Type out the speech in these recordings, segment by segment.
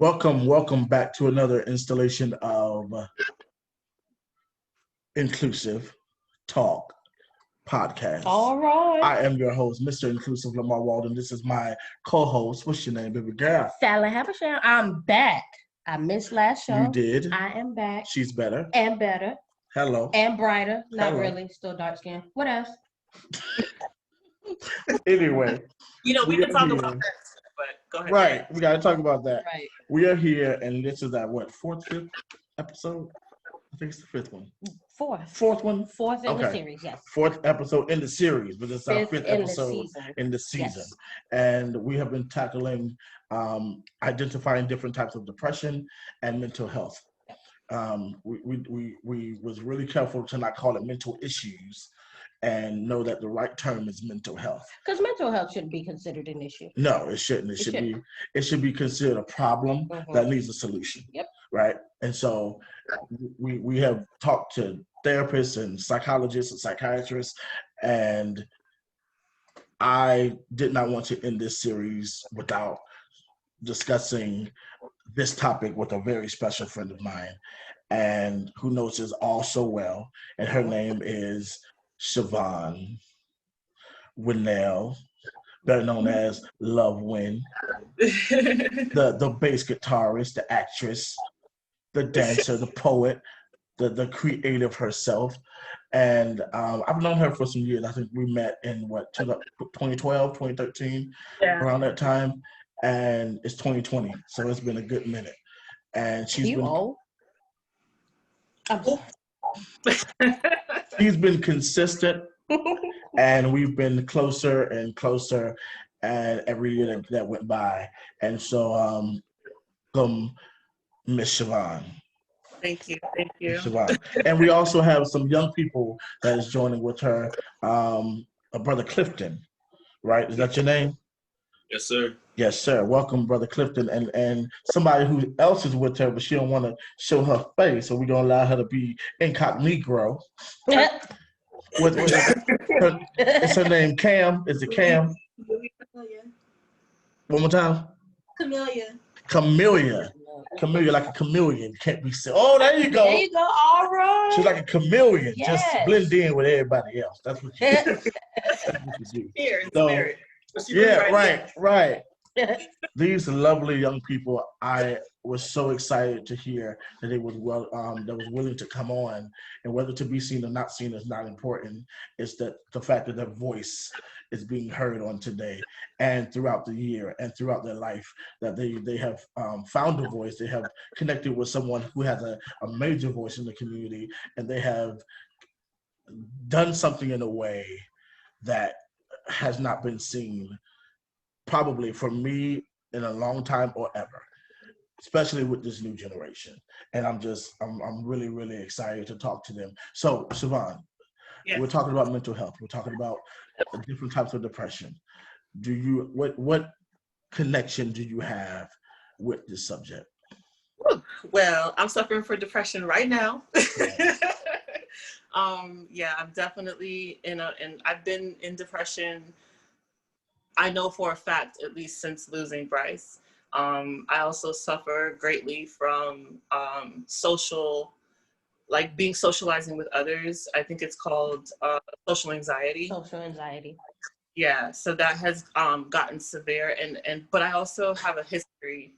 Welcome back to another installation of InKlusive Talk Podcast. All right. I am your host, Mr. InKlusive Lamar Walden. This is my co-host. What's your name, baby girl? Sally Habersham. I'm back. I missed last show. You did. I am back. She's better. And better. Hello. And brighter. Not Hello. really. Still dark skin. What else? Anyway. We can talk about that, but go ahead. Right. We got to talk about that. Right. We are here, and this is our, fifth episode? I think it's the fifth one. Fourth one? Fourth in the series, yes. Fourth episode in the series, but it's our fifth episode in the season. Yes. And we have been tackling identifying different types of depression and mental health. We was really careful to not call it mental issues and know that the right term is mental health. Because mental health shouldn't be considered an issue. No, it shouldn't. It should be considered a problem that needs a solution. Yep. Right. And so we have talked to therapists and psychologists and psychiatrists, and I did not want to end this series without discussing this topic with a very special friend of mine, and who knows us all so well. And her name is Shibbon Winelle, better known as Love Win, the bass guitarist, the actress, the dancer, the poet, the creative herself. And I've known her for some years. I think we met in 2012, 2013, around that time. And it's 2020, so it's been a good minute. And she's been old? She's been consistent, and we've been closer and closer, and every year that went by. And so, Miss Shibbon. Thank you. Shibbon. And we also have some young people that is joining with her. Brother Clifton, right? Is that your name? Yes, sir. Yes, sir. Welcome, Brother Clifton, and somebody who else is with her, but she don't want to show her face, so we're gonna allow her to be incognito. It's her name Cam. Is it Cam? One more time. Camellia, like a chameleon. Can't be said. Oh, there you go. There you go. All right. She's like a chameleon, Yes. just blend in with everybody else. That's what you do. That's what you do. Here, So, yeah, right. These lovely young people, I was so excited to hear that they was willing to come on, and whether to be seen or not seen is not important. It's that the fact that their voice is being heard on today and throughout the year and throughout their life, that they have found a voice, they have connected with someone who has a major voice in the community, and they have done something in a way that has not been seen probably for me in a long time or ever, especially with this new generation. And I'm really, really excited to talk to them. So, Shibbon, We're talking about mental health. We're talking about different types of depression. What connection do you have with this subject? Well, I'm suffering from depression right now. I'm definitely and I've been in depression. I know for a fact, at least since losing Bryce. I also suffer greatly from being socializing with others. I think it's called social anxiety. Social anxiety. Yeah, so that has gotten severe, but I also have a history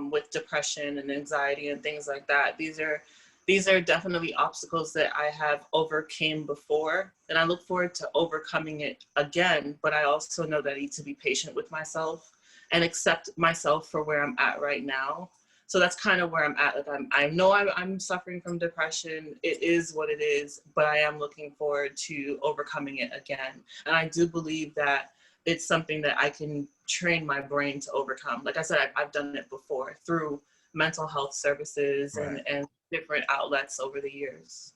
with depression and anxiety and things like that. These are definitely obstacles that I have overcame before, and I look forward to overcoming it again. But I also know that I need to be patient with myself and accept myself for where I'm at right now. So that's kind of where I'm at. Like I know I'm suffering from depression. It is what it is, but I am looking forward to overcoming it again. And I do believe that it's something that I can train my brain to overcome. Like I said, I've done it before through mental health services and different outlets over the years.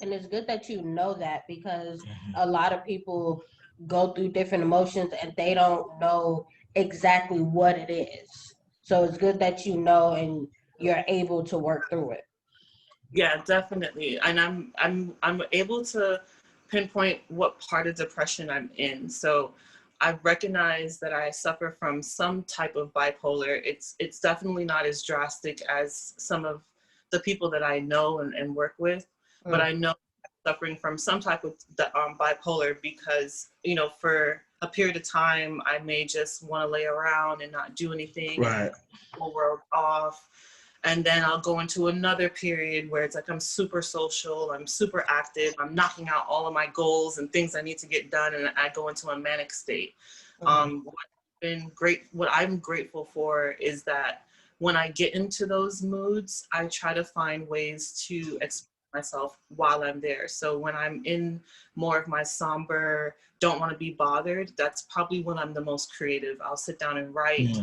And it's good that you know that, because a lot of people go through different emotions and they don't know exactly what it is. So it's good that you know and you're able to work through it. Yeah, definitely. And I'm able to pinpoint what part of depression I'm in. So I recognize that I suffer from some type of bipolar. It's definitely not as drastic as some of the people that I know and work with, but I know I'm suffering from some type of bipolar because, you know, for a period of time, I may just want to lay around and not do anything, Right. whole world off. And then I'll go into another period where it's like I'm super social, I'm super active, I'm knocking out all of my goals and things I need to get done, and I go into a manic state. What I'm grateful for is that when I get into those moods, I try to find ways to express myself while I'm there. So when I'm in more of my somber, don't want to be bothered, that's probably when I'm the most creative. I'll sit down and write.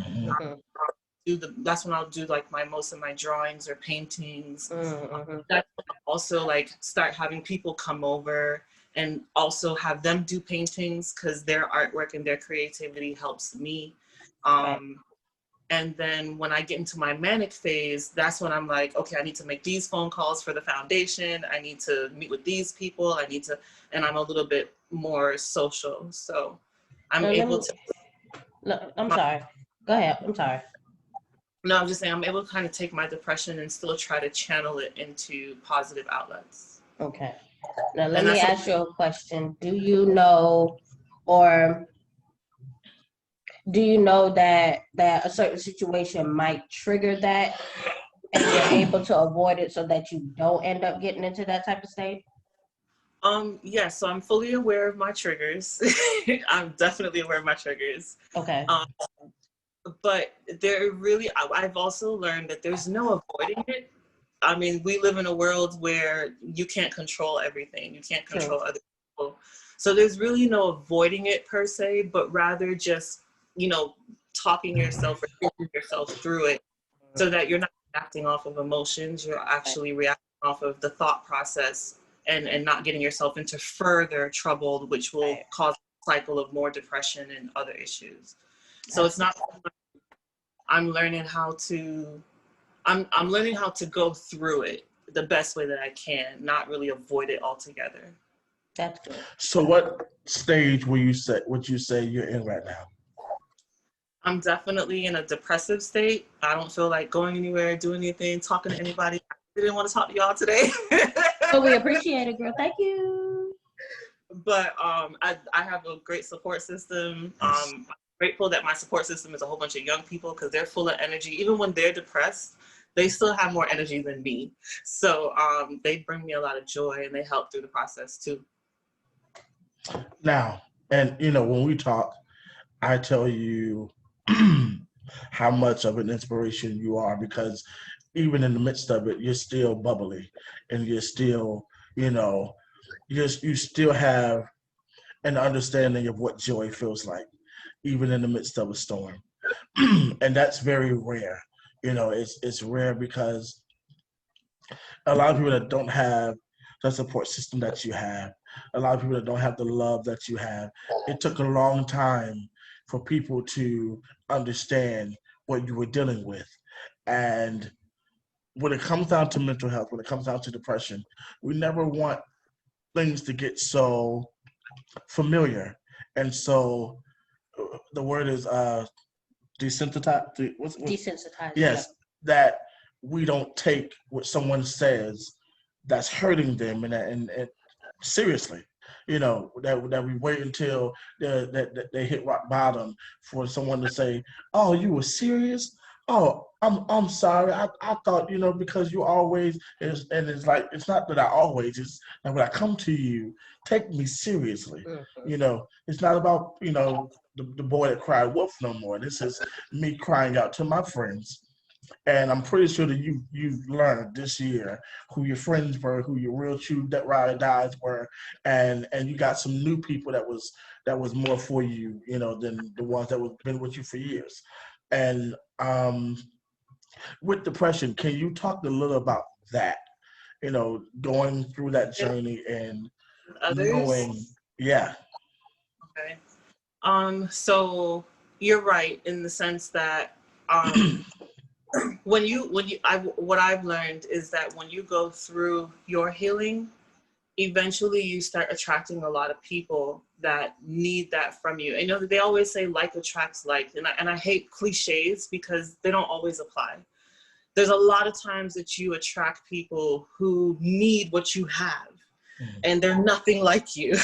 That's when I'll do like most of my drawings or paintings. That's when I'll also like start having people come over and also have them do paintings because their artwork and their creativity helps me. And then when I get into my manic phase, that's when I'm like, okay, I need to make these phone calls for the foundation. I need to meet with these people. And I'm a little bit more social. So I'm able to. No, I'm sorry. Go ahead. I'm sorry. No, I'm just saying I'm able to kind of take my depression and still try to channel it into positive outlets. Okay. Now let me ask you a question. Do you know, or do you know that a certain situation might trigger that and you're able to avoid it so that you don't end up getting into that type of state? Yes, so I'm fully aware of my triggers. I'm definitely aware of my triggers. Okay. But I've also learned that there's no avoiding it. I mean, we live in a world where you can't control everything. You can't control other people. So there's really no avoiding it per se, but rather just, you know, talking yourself or thinking yourself through it so that you're not reacting off of emotions. You're actually reacting off of the thought process and not getting yourself into further trouble, which will cause a cycle of more depression and other issues. So it's not, I'm learning how to go through it the best way that I can, not really avoid it altogether. That's good. So what stage would you say you're in right now? I'm definitely in a depressive state. I don't feel like going anywhere, doing anything, talking to anybody. I didn't want to talk to y'all today. But we appreciate it, girl. Thank you. But I have a great support system. I'm grateful that my support system is a whole bunch of young people because they're full of energy. Even when they're depressed, they still have more energy than me. So they bring me a lot of joy and they help through the process too. Now, and you know, when we talk, I tell you how much of an inspiration you are because even in the midst of it, you're still bubbly and you're still, you know, you still have an understanding of what joy feels like, even in the midst of a storm. And that's very rare. You know, it's rare because a lot of people that don't have the support system that you have, a lot of people that don't have the love that you have, it took a long time for people to understand what you were dealing with. And when it comes down to mental health, when it comes down to depression, we never want things to get so familiar. And so the word is desensitized. Desensitized. Yes, that we don't take what someone says that's hurting them and seriously. You know, that we wait until they hit rock bottom for someone to say, "Oh, you were serious? Oh, I'm sorry. I thought, you know, because you always is." And it's like, it's not that I always, it's like when I come to you, take me seriously. You know, it's not about, you know, the boy that cried wolf no more. This is me crying out to my friends. And I'm pretty sure that you've learned this year who your friends were, who your real true ride or dies were, and you got some new people that was more for you, you know, than the ones that have been with you for years. And with depression, can you talk a little about that? You know, going through that journey and Others? knowing, yeah. Okay. So you're right in the sense that what I've learned is that when you go through your healing, eventually you start attracting a lot of people that need that from you. And you know, they always say like attracts like, and I hate cliches because they don't always apply. There's a lot of times that you attract people who need what you have, and they're nothing like you.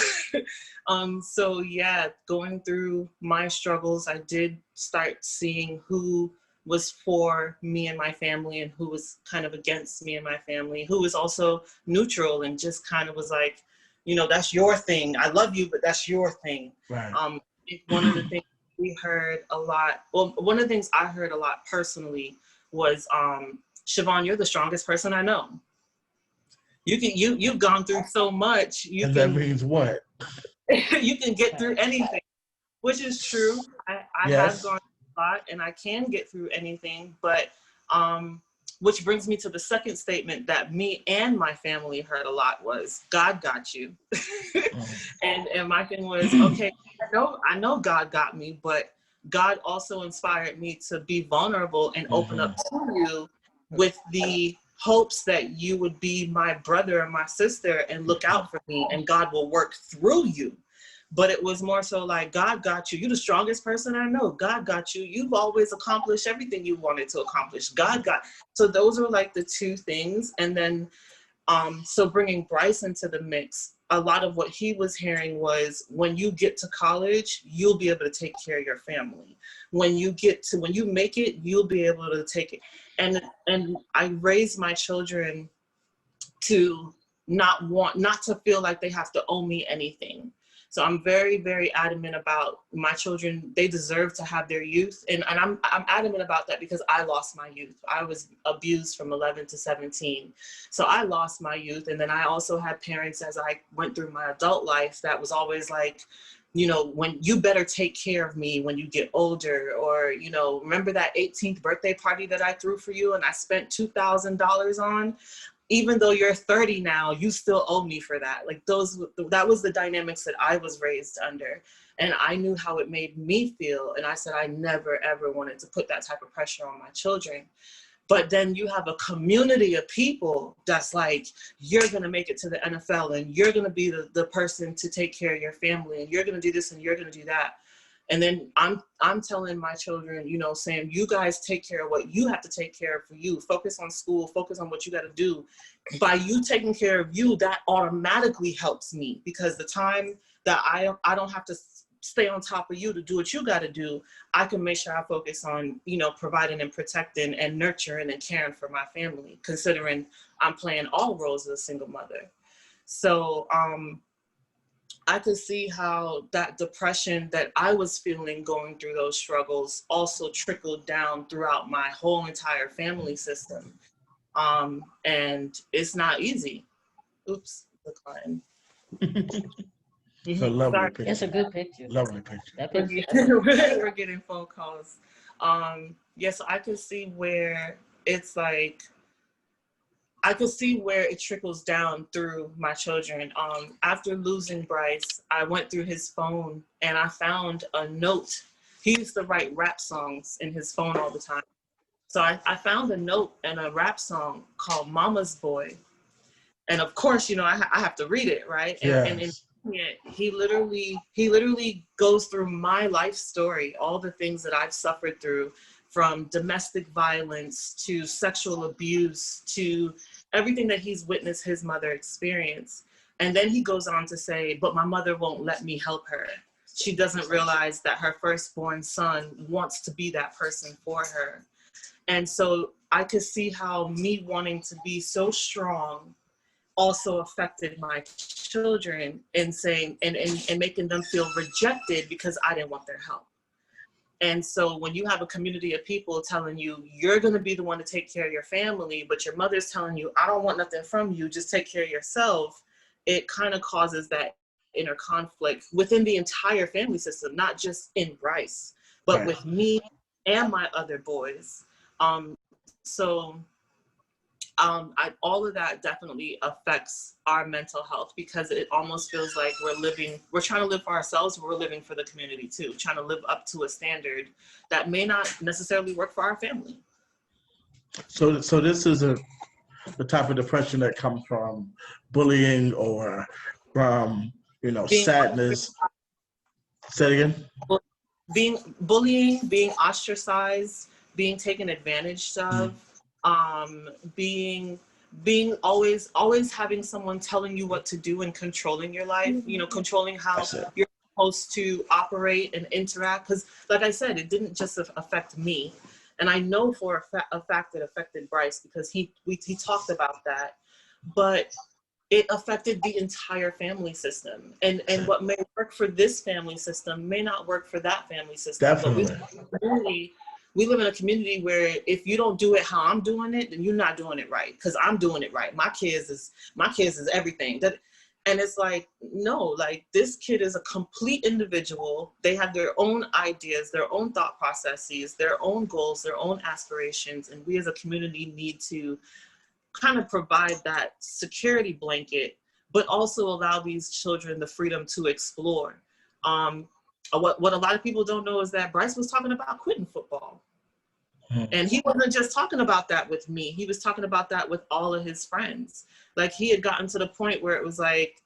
So yeah, going through my struggles, I did start seeing who was for me and my family and who was kind of against me and my family, who was also neutral and just kind of was like, you know, that's your thing. I love you, but that's your thing. Right. One of the things we heard a lot, well, one of the things I heard a lot personally was, Shibbon, you're the strongest person I know. You've gone through so much. That means what? You can get through anything, which is true. I Yes. have gone through a lot and I can get through anything, but which brings me to the second statement that me and my family heard a lot was, God got you. And my thing was, okay, I know God got me, but God also inspired me to be vulnerable and open up to you with the hopes that you would be my brother and my sister and look out for me, and God will work through you. But it was more so like, God got you. You're the strongest person I know. God got you. You've always accomplished everything you wanted to accomplish. God got. So those are like the two things. And then, so bringing Bryce into the mix, a lot of what he was hearing was, when you get to college, you'll be able to take care of your family. When you make it, you'll be able to take it. And I raised my children to not to feel like they have to owe me anything. So I'm very, very adamant about my children. They deserve to have their youth. And I'm adamant about that because I lost my youth. I was abused from 11 to 17. So I lost my youth. And then I also had parents as I went through my adult life that was always like, you know, when you better take care of me when you get older, or, you know, remember that 18th birthday party that I threw for you and I spent $2,000 on? Even though you're 30 now, you still owe me for that. Like that was the dynamics that I was raised under. And I knew how it made me feel. And I said, I never, ever wanted to put that type of pressure on my children. But then you have a community of people that's like, you're going to make it to the NFL and you're going to be the person to take care of your family and you're going to do this and you're going to do that. And then I'm telling my children, you know, saying, you guys take care of what you have to take care of for you. Focus on school, focus on what you got to do. By you taking care of you, that automatically helps me, because the time that I don't have to stay on top of you to do what you got to do, I can make sure I focus on, you know, providing and protecting and nurturing and caring for my family, considering I'm playing all roles as a single mother. So, I could see how that depression that I was feeling going through those struggles also trickled down throughout my whole entire family system. And it's not easy. Oops, decline. So lovely picture. It's a good picture. Lovely picture. That picture. We're getting phone calls. Yes, I could see where it's like, I could see where it trickles down through my children. After losing Bryce, I went through his phone and I found a note. He used to write rap songs in his phone all the time. So I found a note and a rap song called Mama's Boy. And of course, you know, I have to read it, right? Yes. And in it, he literally goes through my life story, all the things that I've suffered through, from domestic violence to sexual abuse to everything that he's witnessed his mother experience. And then he goes on to say, but my mother won't let me help her. She doesn't realize that her firstborn son wants to be that person for her. And so I could see how me wanting to be so strong also affected my children, and saying, and making them feel rejected because I didn't want their help. And so when you have a community of people telling you, you're going to be the one to take care of your family, but your mother's telling you, I don't want nothing from you, just take care of yourself, it kind of causes that inner conflict within the entire family system, not just in Bryce, but Right. with me and my other boys. All of that definitely affects our mental health, because it almost feels like we're trying to live for ourselves, but we're living for the community too, trying to live up to a standard that may not necessarily work for our family. So this is the type of depression that comes from bullying or from, Being sadness. Say it again? being bullying, being ostracized, being taken advantage of, being always having someone telling you what to do and controlling your life, controlling how you're supposed to operate and interact. Because like I said, it didn't just affect me. And I know for a fact it affected Bryce because he talked about that. But it affected the entire family system. And what may work for this family system may not work for that family system. Definitely. But we live in a community where if you don't do it how I'm doing it, then you're not doing it right. Because I'm doing it right. My kids is everything. And it's like, no, like this kid is a complete individual. They have their own ideas, their own thought processes, their own goals, their own aspirations. And we as a community need to kind of provide that security blanket, but also allow these children the freedom to explore. What a lot of people don't know is that Bryce was talking about quitting football. And he wasn't just talking about that with me. He was talking about that with all of his friends. Like he had gotten to the point where it was like,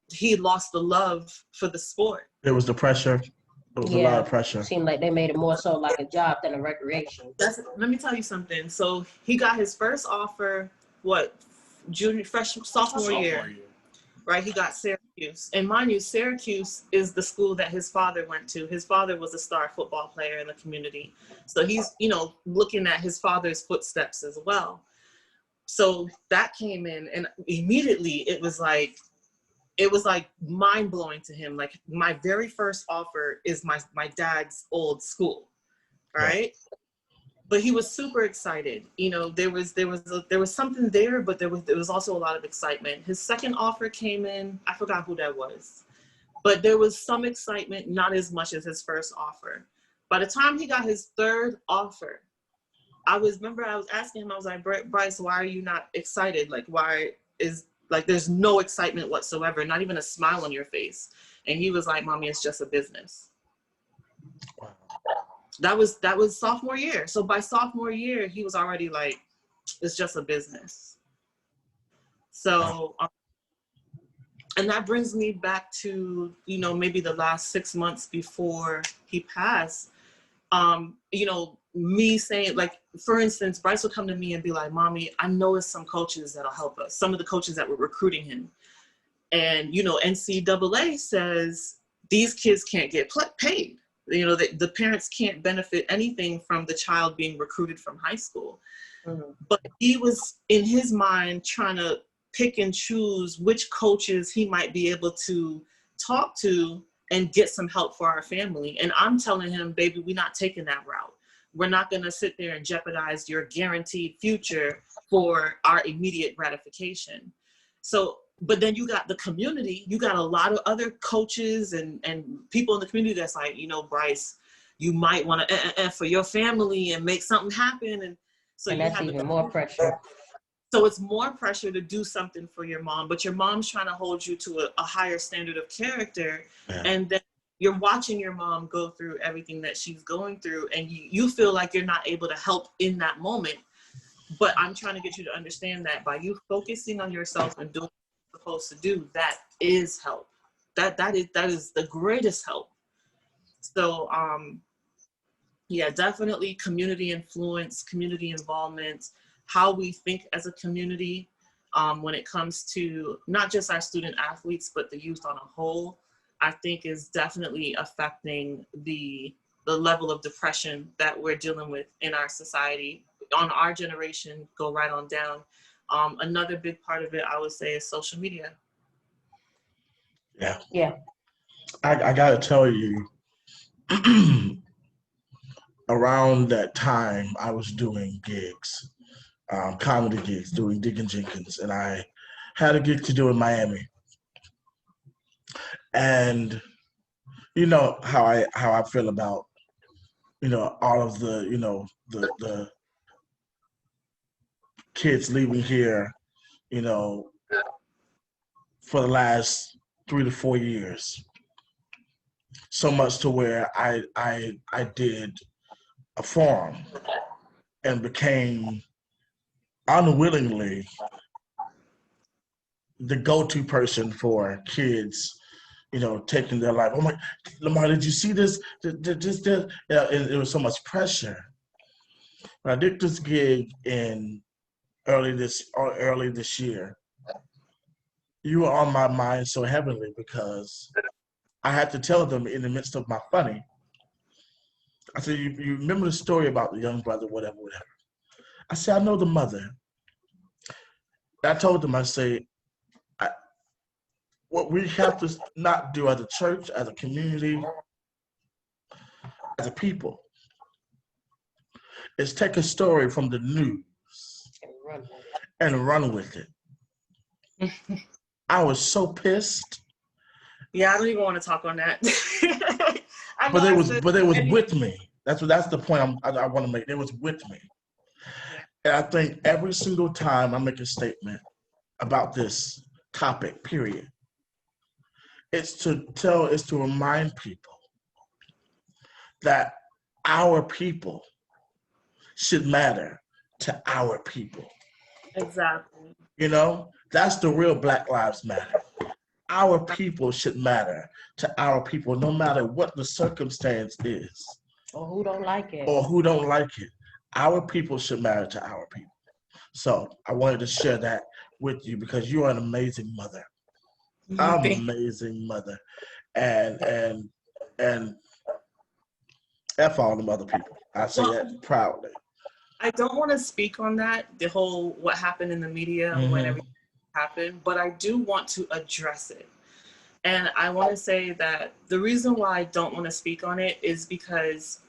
he lost the love for the sport. It was the pressure. It was a lot of pressure. It seemed like they made it more so like a job than a recreation. Let me tell you something. So he got his first offer, sophomore year, right? He got Syracuse. And mind you, Syracuse is the school that his father went to. His father was a star football player in the community. So he's, looking at his father's footsteps as well. So that came in and immediately it was like mind blowing to him. Like my very first offer is my dad's old school, right? Yeah. But he was super excited. There was something there, but there was also a lot of excitement. His second offer came in. I forgot who that was, but there was some excitement, not as much as his first offer. By the time he got his third offer, I was asking him. I was like, Bryce, why are you not excited? Like, why is there's no excitement whatsoever, not even a smile on your face? And he was like, Mommy, it's just a business. Wow. That was sophomore year. So by sophomore year, he was already like, it's just a business. So, and that brings me back to, maybe the last 6 months before he passed, me saying, like, for instance, Bryce would come to me and be like, Mommy, I know it's some coaches that'll help us. Some of the coaches that were recruiting him. And, NCAA says these kids can't get paid. The parents can't benefit anything from the child being recruited from high school. Mm-hmm. But he was, in his mind, trying to pick and choose which coaches he might be able to talk to and get some help for our family. And I'm telling him, baby, we're not taking that route. We're not going to sit there and jeopardize your guaranteed future for our immediate gratification. So, but then you got the community, you got a lot of other coaches and people in the community that's like, Bryce, you might want to for your family and make something happen. And so and that's even more pressure. So it's more pressure to do something for your mom, but your mom's trying to hold you to a higher standard of character. Yeah. And then you're watching your mom go through everything that she's going through, and you feel like you're not able to help in that moment. But I'm trying to get you to understand that by you focusing on yourself and doing what you're supposed to do, that is help. That is the greatest help. So yeah, definitely community influence, community involvement, how we think as a community when it comes to not just our student athletes, but the youth on a whole, I think is definitely affecting the level of depression that we're dealing with in our society. On our generation, go right on down. Another big part of it, I would say, is social media. Yeah. Yeah. I gotta tell you, around that time, I was doing gigs, comedy gigs, doing Diggin' Jenkins, and I had a gig to do in Miami. And you know how I feel about, all of the, the kids leaving here, for the last 3 to 4 years. So much to where I did a forum and became unwillingly the go-to person for kids, taking their life. Oh my, Lamar, did you see this? Yeah, and it was so much pressure. When I did this gig in early this year, you were on my mind so heavily because I had to tell them in the midst of my funny. I said, you remember the story about the young brother, whatever. I said, I know the mother. I told them, I say, what we have to not do as a church, as a community, as a people, is take a story from the news and run with it. I was so pissed. Yeah, I don't even want to talk on that. But it was with me. That's the point I want to make. It was with me. And I think every single time I make a statement about this topic, period, it's to remind people that our people should matter to our people. Exactly. That's the real Black Lives Matter. Our people should matter to our people, no matter what the circumstance is. Or who don't like it. Our people should matter to our people. So I wanted to share that with you because you are an amazing mother. Amazing mother. And F all them other people. I say that proudly. I don't want to speak on that, the whole what happened in the media when everything happened, but I do want to address it. And I want to say that the reason why I don't want to speak on it is because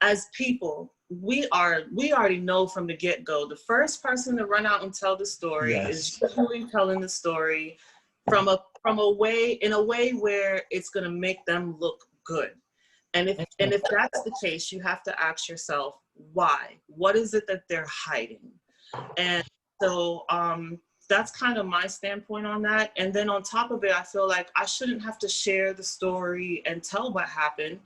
as people, we already know from the get-go, the first person to run out and tell the story is usually telling the story from a way where it's going to make them look good. And if that's the case, you have to ask yourself, why? What is it that they're hiding? And so that's kind of my standpoint on that. And then on top of it, I feel like I shouldn't have to share the story and tell what happened,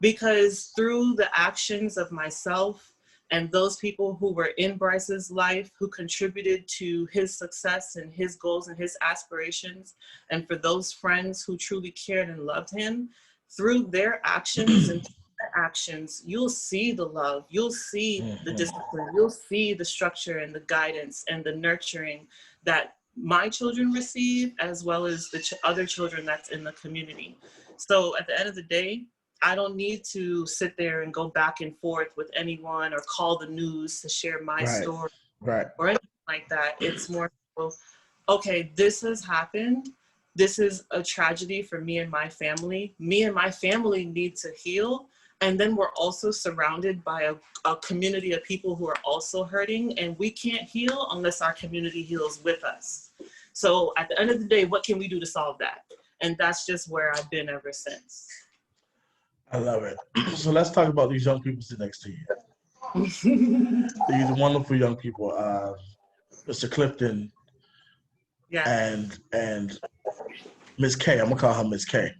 because through the actions of myself and those people who were in Bryce's life, who contributed to his success and his goals and his aspirations, and for those friends who truly cared and loved him, through their actions and actions, you'll see the love, you'll see the discipline, you'll see the structure and the guidance and the nurturing that my children receive, as well as the other children that's in the community. So at the end of the day, I don't need to sit there and go back and forth with anyone or call the news to share my story or anything like that. It's more so, okay, this has happened. This is a tragedy for me and my family. Me and my family need to heal. And then we're also surrounded by a community of people who are also hurting, and we can't heal unless our community heals with us. So at the end of the day, what can we do to solve that? And that's just where I've been ever since. I love it. So let's talk about these young people sitting next to you. These wonderful young people, Mr. Clifton and Miss K. I'm gonna call her Miss K.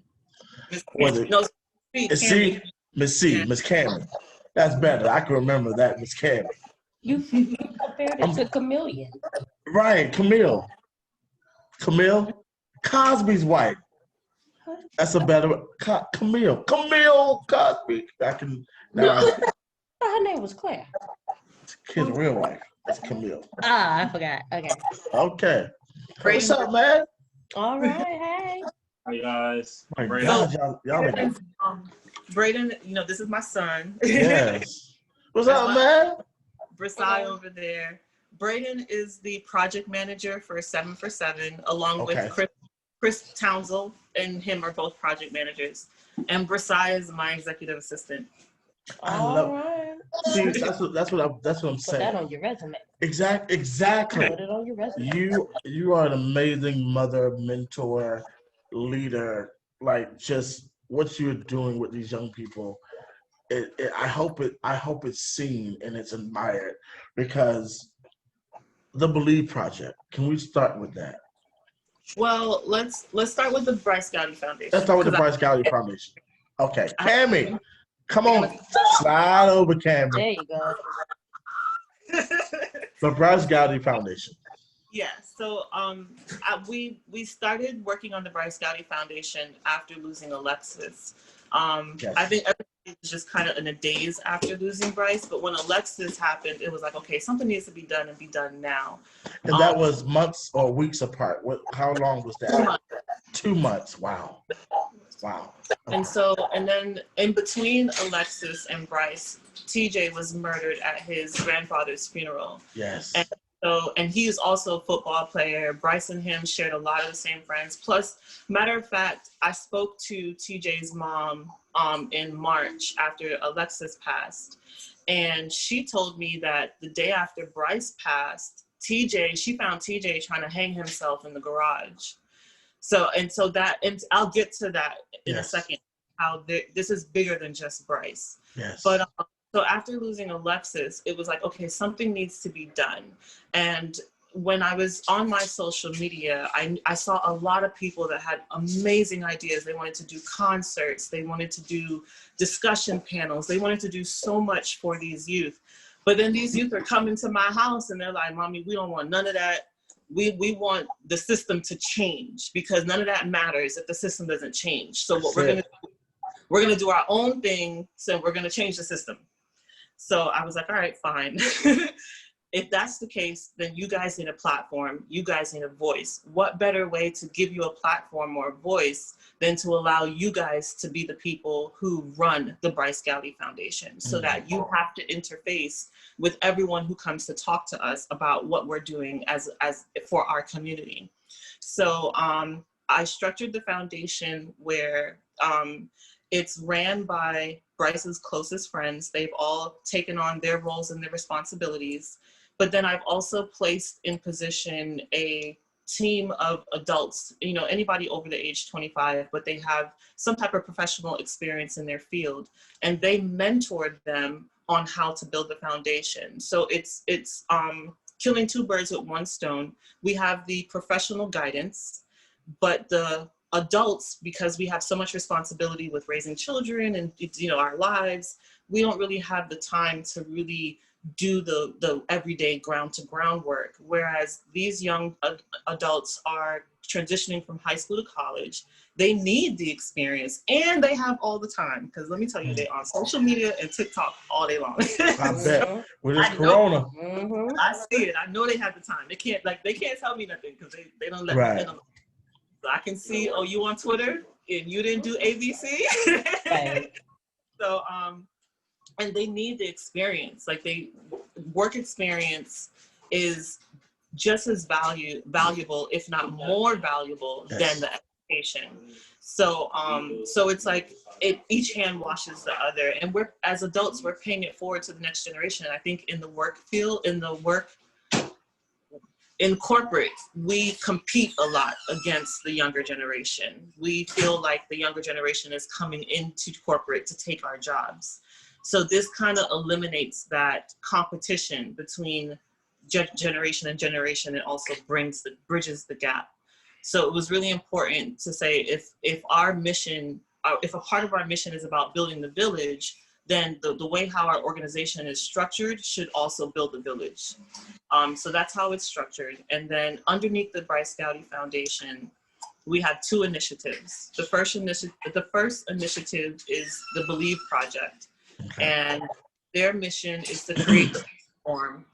Miss Cammy. That's better. I can remember that, Miss Cammy. You compared it to Chameleon. Right, Camille. Cosby's wife. That's a better Camille Cosby. Her name was Claire. His real wife. That's Camille. I forgot. Okay. What's up, man? All right, hey. Hi guys. My God, y'all Braden, this is my son. Yes. What's up, man? Bryce over there. Braden is the project manager for 7 for 7, along with Chris Townsell, and him are both project managers. And Bryce is my executive assistant. See, that's what I'm saying. Put that on your resume. Exactly. Put it on your resume. You are an amazing mother, mentor, leader. Like, just what you're doing with these young people. I hope it's seen and it's admired, because the Believe Project. Can we start with that? Well, let's start with the Bryce Gowdy Foundation. Let's start with the Bryce Gowdy Foundation. Okay, Cammy, come on, slide over, Cammy. There you go. The Bryce Gowdy Foundation. Yeah, so we started working on the Bryce Gowdy Foundation after losing Alexis. Yes. I think everybody was just kind of in a daze after losing Bryce, but when Alexis happened, it was like, okay, something needs to be done and be done now. And that was months or weeks apart. How long was that? 2 months. 2 months. Wow. Wow. Okay. And then in between Alexis and Bryce, TJ was murdered at his grandfather's funeral. Yes. And he is also a football player. Bryce and him shared a lot of the same friends. Plus, matter of fact, I spoke to TJ's mom in March after Alexis passed. And she told me that the day after Bryce passed, she found TJ trying to hang himself in the garage. And I'll get to that in a second, how this is bigger than just Bryce. Yes. But so after losing Alexis, it was like, okay, something needs to be done. And when I was on my social media, I saw a lot of people that had amazing ideas. They wanted to do concerts. They wanted to do discussion panels. They wanted to do so much for these youth. But then these youth are coming to my house and they're like, Mommy, we don't want none of that. We want the system to change, because none of that matters if the system doesn't change. So what we're going to do our own thing. So we're going to change the system. So I was like, all right, fine. If that's the case, then you guys need a platform. You guys need a voice. What better way to give you a platform or a voice than to allow you guys to be the people who run the Bryce Gowdy Foundation, so that you have to interface with everyone who comes to talk to us about what we're doing as for our community. So I structured the foundation where it's ran by Bryce's closest friends. They've all taken on their roles and their responsibilities. But then I've also placed in position a team of adults, anybody over the age 25, but they have some type of professional experience in their field, and they mentored them on how to build the foundation. So it's killing two birds with one stone. We have the professional guidance, but the adults, because we have so much responsibility with raising children and our lives, we don't really have the time to really do the everyday ground to ground work. Whereas these young adults are transitioning from high school to college. They need the experience, and they have all the time, because let me tell you, they're on social media and TikTok all day long. I bet. With this Corona. I see it. I know they have the time. They can't tell me nothing, because they don't let me. So I can see, oh, you on Twitter and you didn't do ABC. Right. So and they need the experience. Like, work experience is just as valuable, if not more valuable, than the education. So so it's like each hand washes the other, and we're, as adults, we're paying it forward to the next generation. I think in the work field, in corporate, we compete a lot against the younger generation. We feel like the younger generation is coming into corporate to take our jobs. So this kind of eliminates that competition between generation and generation, and also bridges the gap. So it was really important to say, if our mission, if a part of our mission is about building the village, then the way how our organization is structured should also build the village. So that's how it's structured. And then underneath the Bryce Gowdy Foundation, we have two initiatives. The first initiative is the Believe Project. Okay. And their mission is to create a platform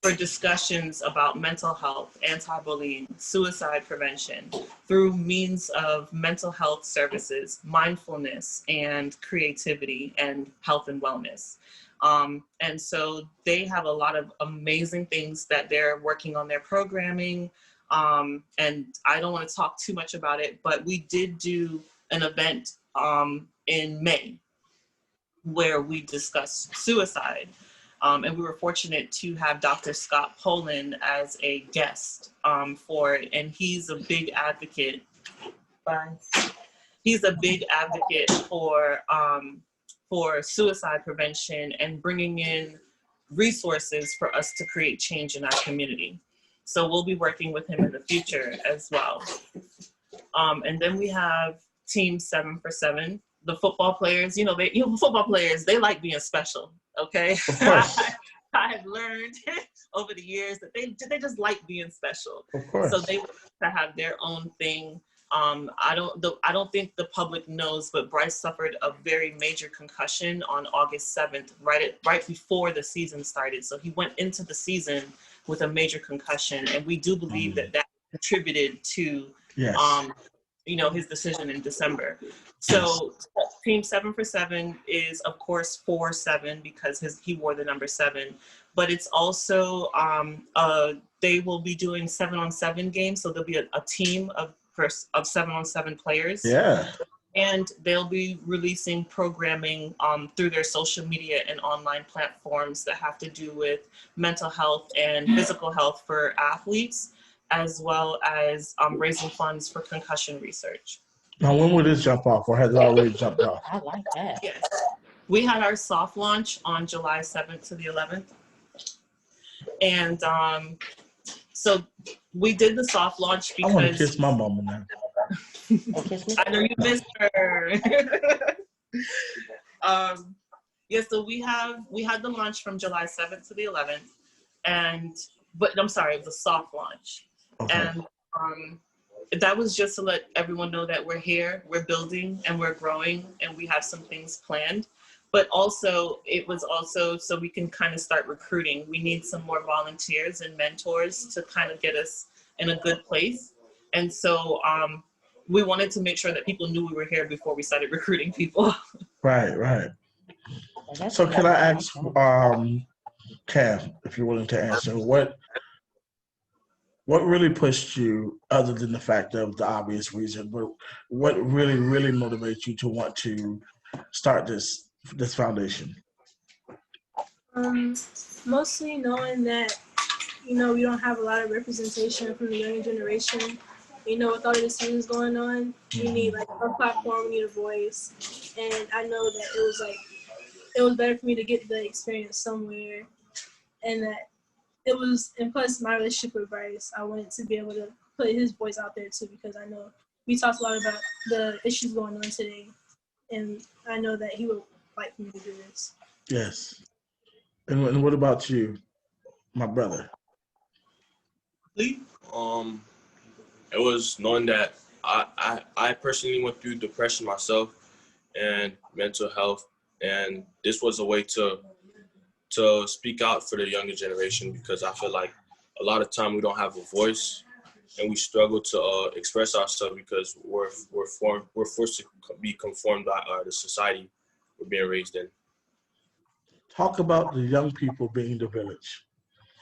for discussions about mental health, anti-bullying, suicide prevention through means of mental health services, mindfulness, and creativity, and health and wellness. And so they have a lot of amazing things that they're working on their programming. And I don't want to talk too much about it, but we did do an event in May where we discussed suicide. And we were fortunate to have Dr. Scott Poland as a guest for it. And he's a big advocate. He's a big advocate for suicide prevention and bringing in resources for us to create change in our community. So we'll be working with him in the future as well. And then we have Team 7 for 7. The football players, football players, they like being special, okay? Of course. I've learned over the years that they just like being special. Of course. So they want to have their own thing. I don't think the public knows, but Bryce suffered a very major concussion on August 7th, right before the season started. So he went into the season with a major concussion, and we do believe that contributed to his decision in December. So Team 7 for 7 is, of course, 4-7 because he wore the number 7. But it's also they will be doing 7-on-7 games. So there'll be a team of 7-on-7 players. Yeah. And they'll be releasing programming through their social media and online platforms that have to do with mental health and physical health for athletes, as well as raising funds for concussion research. Now, when will this jump off, or has it already jumped off? I like that. Yes. We had our soft launch on July 7th to the 11th. And so we did the soft launch because... I want to kiss my mama now. I know you missed her. So we had the launch from July 7th to the 11th, but I'm sorry, it was a soft launch. Okay. And that was just to let everyone know that we're here, we're building, and we're growing, and we have some things planned. But also, it was also so we can kind of start recruiting. We need some more volunteers and mentors to kind of get us in a good place. And so we wanted to make sure that people knew we were here before we started recruiting people. Right. So can I ask Cam, if you're willing to answer, what really pushed you, other than the fact of the obvious reason, but what really motivates you to want to start this foundation? Mostly knowing that, we don't have a lot of representation from the younger generation. With all of the things going on, we need like a platform, we need a voice. And I know that it was better for me to get the experience somewhere, and that and plus my relationship with Bryce, I wanted to be able to put his voice out there too, because I know we talked a lot about the issues going on today, and I know that he would like for me to do this. Yes. And what about you, my brother? It was knowing that I personally went through depression myself and mental health, and this was a way to speak out for the younger generation, because I feel like a lot of time we don't have a voice and we struggle to express ourselves because we're forced to be conformed by the society we're being raised in. Talk about the young people being the village.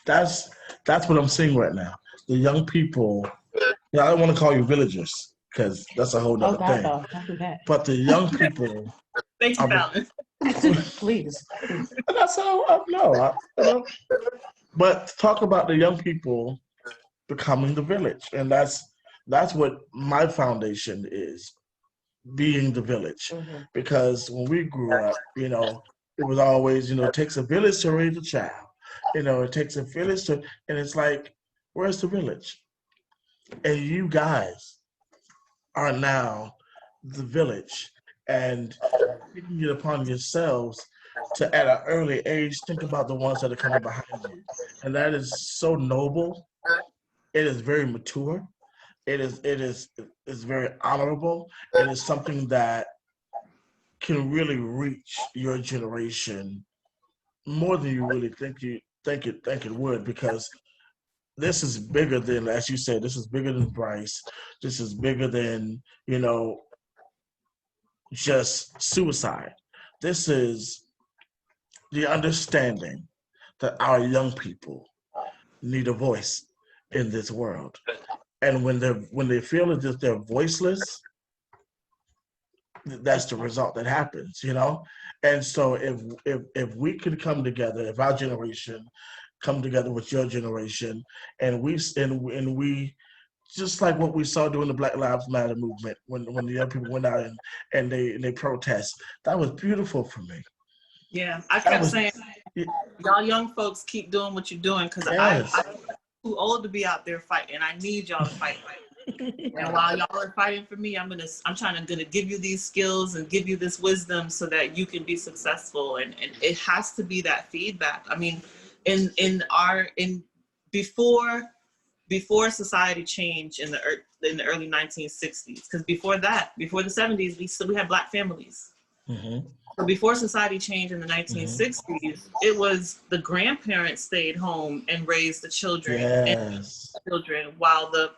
That's what I'm seeing right now. The young people. I don't want to call you villagers because that's a whole other thing. No, don't do that. But the young people. Thank you, Fallon. Please. That's how But talk about the young people becoming the village, and that's what my foundation is, being the village. Mm-hmm. Because when we grew up, it was always, it takes a village to raise a child. It takes a village to, and it's like, where's the village? And you guys are now the village, and taking it upon yourselves to, at an early age, think about the ones that are coming behind you. And that is so noble. It is very mature. It's very honorable. It is something that can really reach your generation more than you really think it would, because this is bigger than, as you said, this is bigger than Bryce. This is bigger than, just suicide. This is the understanding that our young people need a voice in this world. And when they feel as if they're voiceless, that's the result that happens, And so if we could come together, if our generation come together with your generation, and we just like what we saw during the Black Lives Matter movement, when the young people went out and they protest, that was beautiful for me. Yeah, I kept saying, y'all young folks keep doing what you're doing, because I'm too old to be out there fighting. I need y'all to fight. And while y'all are fighting for me, I'm trying to give you these skills and give you this wisdom so that you can be successful. And it has to be that feedback. I mean, before society changed in the early 1960s, because before the 70s, we had Black families. Mm-hmm. So before society changed in the 1960s, it was the grandparents stayed home and raised the children, while the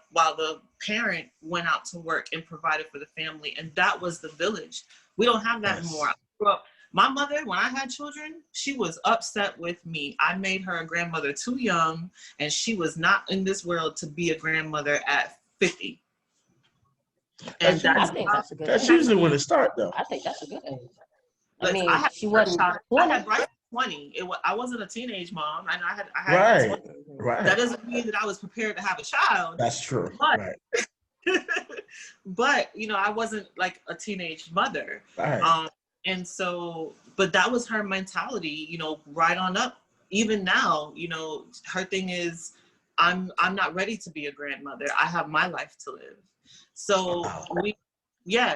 parent went out to work and provided for the family, and that was the village. We don't have that anymore. I grew up, my mother, when I had children, she was upset with me. I made her a grandmother too young, and she was not in this world to be a grandmother at 50. And I think that's a good that's age. usually when it starts, though. I think that's a good age. I Like, mean, I had she wasn't I 20. had Bryce 20. I wasn't a teenage mom, and I had Right, 20. right. That doesn't mean that I was prepared to have a child. That's true. But, Right. but I wasn't like a teenage mother. Right. And so, but that was her mentality, right on up. Even now, her thing is, I'm not ready to be a grandmother. I have my life to live. So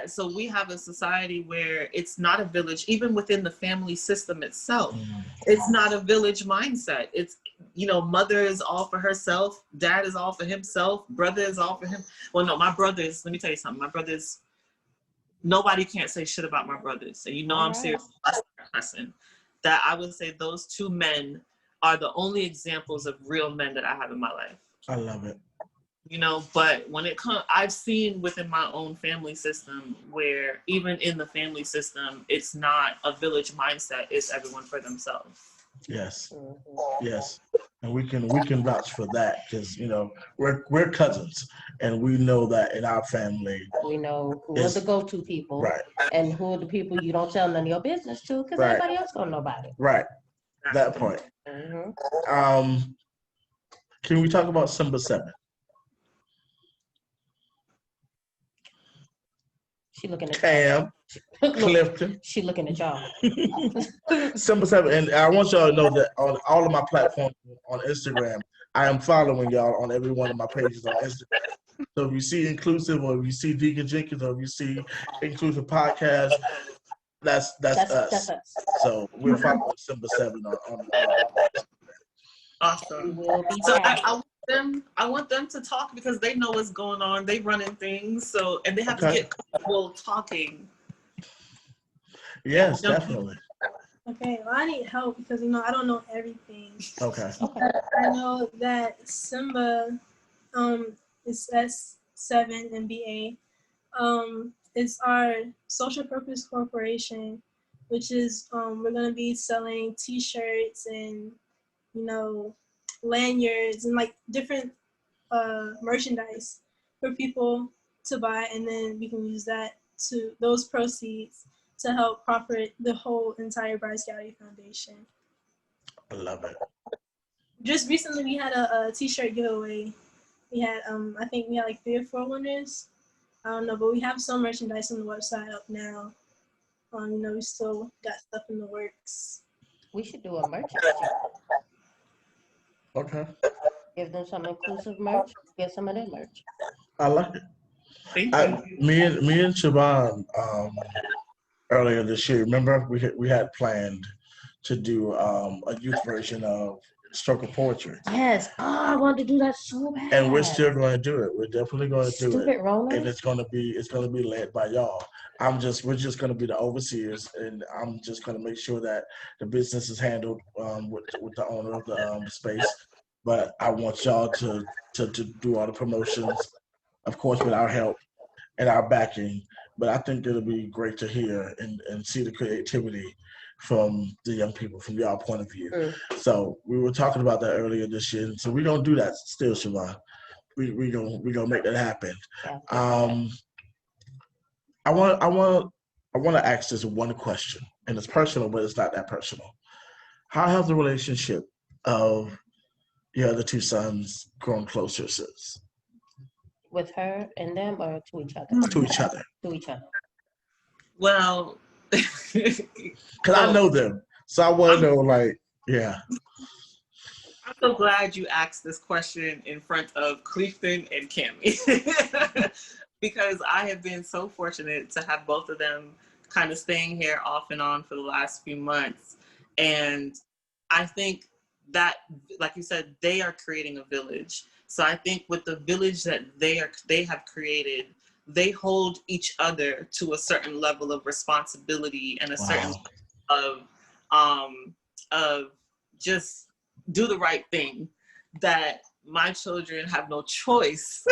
so we have a society where it's not a village, even within the family system itself. It's not a village mindset. It's, mother is all for herself, dad is all for himself, brother is all for him. Well, no, my brothers, let me tell you something. My brothers, nobody can't say shit about my brothers. And I'm serious. Person that I would say those two men are the only examples of real men that I have in my life. I love it. But when it comes, I've seen within my own family system where even in the family system, it's not a village mindset. It's everyone for themselves. Yes. Yes. And we can vouch for that because, we're cousins and we know that in our family. We know who are the go-to people. Right. And who are the people you don't tell none of your business to because everybody else don't know about it. Right. That point. Can we talk about Simba 7? She looking at Cam, Clifton. She looking at y'all. Simba 7, and I want y'all to know that on all of my platforms on Instagram, I am following y'all on every one of my pages on Instagram. So if you see InKlusive, or if you see Deacon Jenkins, or if you see InKlusive Podcast, that's us. So we're following Simba 7 on Awesome. So I want them to talk because they know what's going on. They running things, and they have to get comfortable talking. Yes, definitely. Okay, well, I need help because I don't know everything. Okay. I know that Simba is S7 MBA. It's our social purpose corporation, which is we're gonna be selling T-shirts and lanyards and like different merchandise for people to buy, and then we can use those proceeds to help profit the whole entire Bryce Gowdy Foundation. I love it. Just recently we had a T-shirt giveaway. We had I think we had like 3 or 4 winners. I don't know, but we have some merchandise on the website up now. We still got stuff in the works. We should do a merch exchange. Okay. Give them some InKlusive merch. Get some of their merch. I like it. Thank you. Me and Shibbon earlier this year, remember we had planned to do a youth version of Stroke of Poetry. Yes. Oh, I wanted to do that so bad. And we're still going to do it. We're definitely going to do it. Stupid Roland. And it's going to be led by y'all. We're just going to be the overseers, and I'm just going to make sure that the business is handled with the owner of the space. But I want y'all to do all the promotions, of course, with our help and our backing. But I think it'll be great to hear and see the creativity from the young people, from y'all point of view. So we were talking about that earlier this year. So we're gonna do that still, Shibbon. We gonna make that happen. I want to ask this one question, and it's personal, but it's not that personal. How has the relationship of your other 2 sons grown closer since? With her and them, or to each other? To each other. To each other. Well, because I know them, so I want to know, yeah. I'm so glad you asked this question in front of Clifton and Cammie, because I have been so fortunate to have both of them kind of staying here off and on for the last few months, and I think that, like you said, they are creating a village. So I think with the village that they have created, they hold each other to a certain level of responsibility and a certain of just do the right thing, that my children have no choice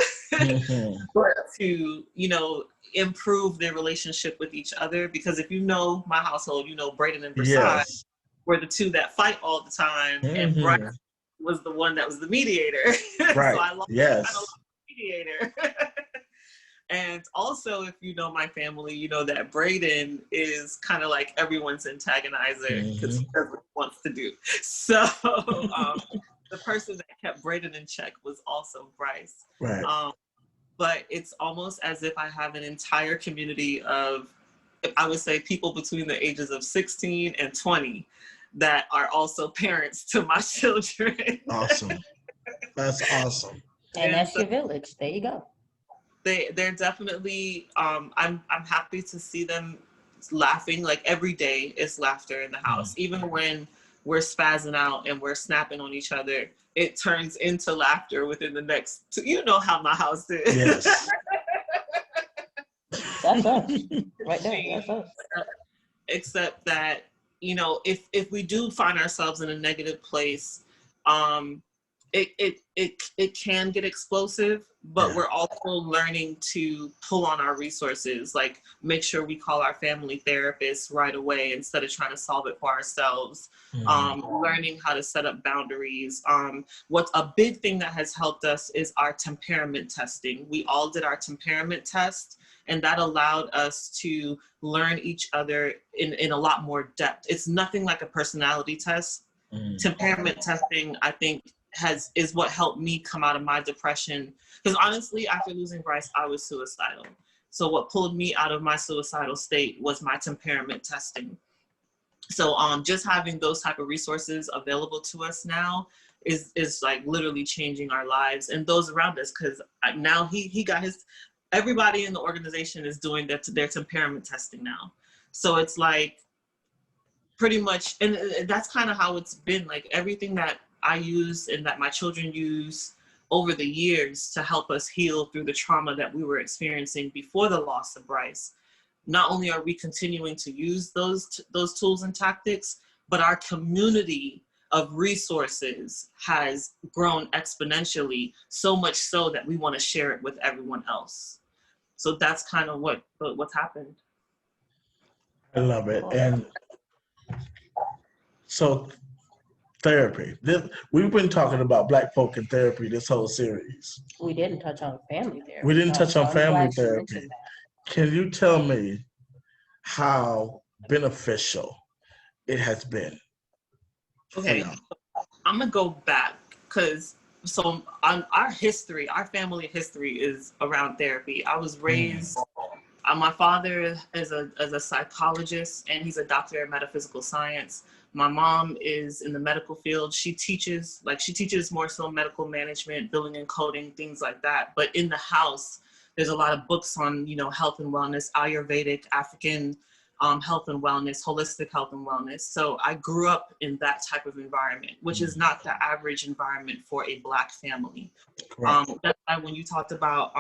but to, you know, improve their relationship with each other. Because if you know my household, you know Braden and Versailles were the two that fight all the time, and Bryce was the one that was the mediator. Right. So I love the mediator. And also, if you know my family, you know that Braden is kind of like everyone's antagonizer because he does what he wants to do. So the person that kept Braden in check was also Bryce. Right. But it's almost as if I have an entire community of, I would say, people between the ages of 16 and 20 that are also parents to my children. Awesome. That's awesome. And that's your village. There you go. They're definitely, I'm happy to see them laughing. Like every day is laughter in the house. Even when we're spazzing out and we're snapping on each other, it turns into laughter within the next, you know how my house is. Yes. That's us. Right there, that's us. Except that, you know, if we do find ourselves in a negative place, it can get explosive, but we're also learning to pull on our resources, like make sure we call our family therapist right away instead of trying to solve it for ourselves. Learning how to set up boundaries. What's a big thing that has helped us is our temperament testing. We all did our temperament test, and that allowed us to learn each other in a lot more depth. It's nothing like a personality test. Temperament testing, I think, is what helped me come out of my depression. Because honestly, after losing Bryce, I was suicidal. So what pulled me out of my suicidal state was my temperament testing. So just having those type of resources available to us now is like literally changing our lives and those around us. Because now he got his, everybody in the organization is doing their temperament testing now. So it's like pretty much, and that's kind of how it's been. Like everything that I use and that my children use over the years to help us heal through the trauma that we were experiencing before the loss of Bryce. Not only are we continuing to use those tools and tactics, but our community of resources has grown exponentially, so much so that we want to share it with everyone else. So that's kind of what's happened. I love it. And so therapy. We've been talking about Black folk in therapy this whole series. We didn't touch on family therapy. We didn't touch on family therapy. That. Can you tell me how beneficial it has been? Okay, I'm gonna go back because our family history is around therapy. I was raised. My father is a psychologist and he's a doctor in metaphysical science. My mom is in the medical field. She teaches more so medical management, billing and coding, things like that. But in the house, there's a lot of books on, you know, health and wellness, Ayurvedic, African health and wellness, holistic health and wellness. So I grew up in that type of environment, which is not the average environment for a Black family. That's why when you talked about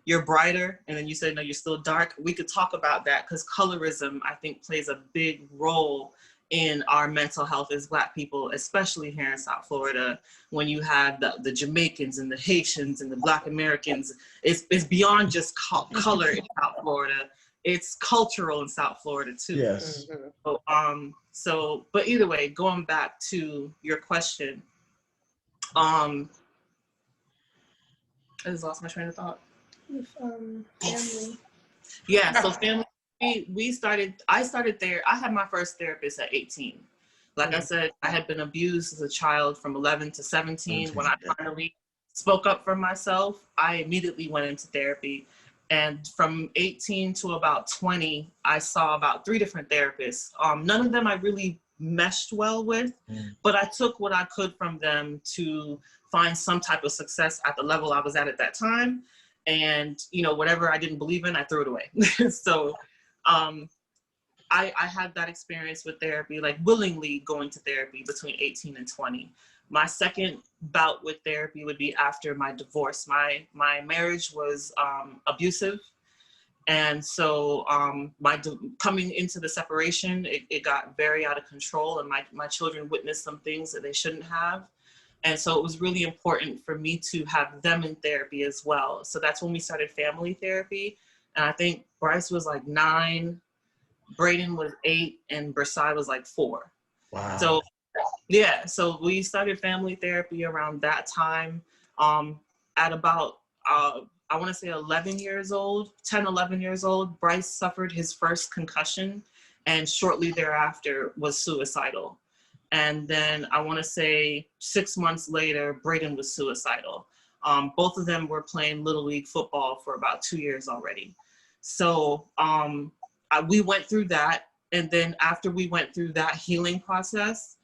you're brighter, and then you said, no, you're still dark. We could talk about that because colorism, I think, plays a big role in our mental health as Black people, especially here in South Florida. When you have the Jamaicans and the Haitians and the Black Americans, it's beyond just color in South Florida. It's cultural in South Florida too. Yes. So, but either way, going back to your question, I just lost my train of thought. Family. Yeah, so family, I started there. I had my first therapist at 18. Like I said, I had been abused as a child from 11 to 17. When I finally spoke up for myself, I immediately went into therapy. And from 18 to about 20, I saw about 3 different therapists. None of them I really meshed well with, but I took what I could from them to find some type of success at the level I was at that time. And, you know, whatever I didn't believe in, I threw it away. So I had that experience with therapy, like willingly going to therapy between 18 and 20. My second bout with therapy would be after my divorce. My marriage was abusive. And so coming into the separation, it got very out of control, and my children witnessed some things that they shouldn't have. And so it was really important for me to have them in therapy as well. So that's when we started family therapy. And I think Bryce was like 9, Braden was 8, and Bersai was like 4. Wow. So yeah, so we started family therapy around that time. At about, I want to say 11 years old, 10, 11 years old, Bryce suffered his first concussion, and shortly thereafter was suicidal. And then I want to say 6 months later, Braden was suicidal. Both of them were playing Little League football for about 2 years already. So we went through that. And then after we went through that healing process,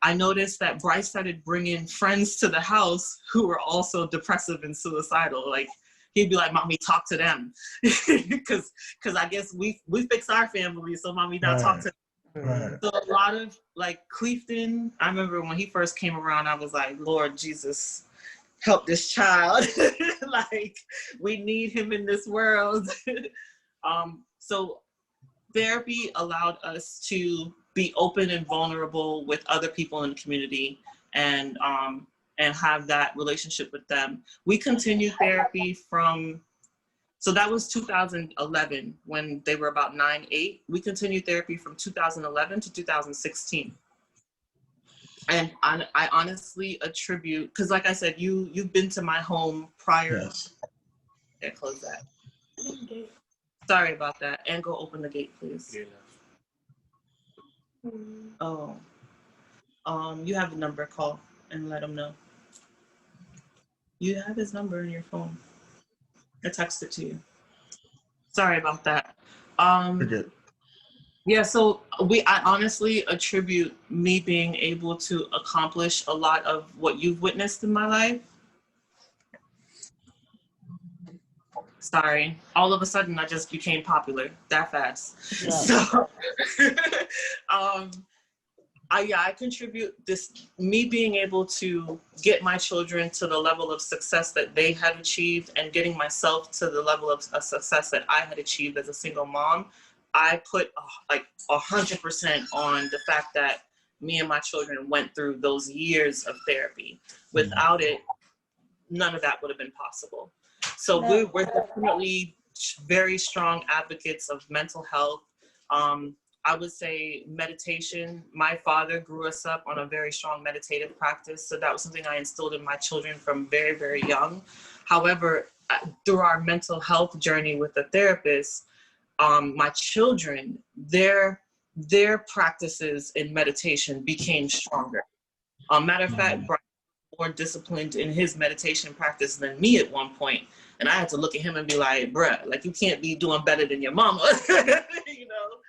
I noticed that Bryce started bringing friends to the house who were also depressive and suicidal. Like, he'd be like, "Mommy, talk to them," because I guess we fix our family, so mommy not talk to them. Right. So a lot of like Cleefton, I remember when he first came around, I was like, "Lord Jesus, help this child. Like, we need him in this world." So therapy allowed us to be open and vulnerable with other people in the community, and have that relationship with them. We continued therapy so that was 2011 when they were about 9, 8. We continued therapy from 2011 to 2016. And I honestly attribute, because like I said, you've been to my home prior. Yes. Yeah, close that. Okay. Sorry about that. And go open the gate, please. Yeah. Oh. You have the number, call and let him know. You have his number in your phone. I text it to you. Sorry about that. Forget. Yeah, so I honestly attribute me being able to accomplish a lot of what you've witnessed in my life. Sorry, all of a sudden I just became popular that fast. Yeah. So, I contribute me being able to get my children to the level of success that they had achieved, and getting myself to the level of success that I had achieved as a single mom. I put like 100% on the fact that me and my children went through those years of therapy. Without it, none of that would have been possible. So No. we're definitely very strong advocates of mental health. I would say meditation. My father grew us up on a very strong meditative practice. So that was something I instilled in my children from very, very young. However, through our mental health journey with the therapist, my children, their practices in meditation became stronger. Matter of fact, Brian was more disciplined in his meditation practice than me at one point. And I had to look at him and be like, "Bruh, like, you can't be doing better than your mama," you know?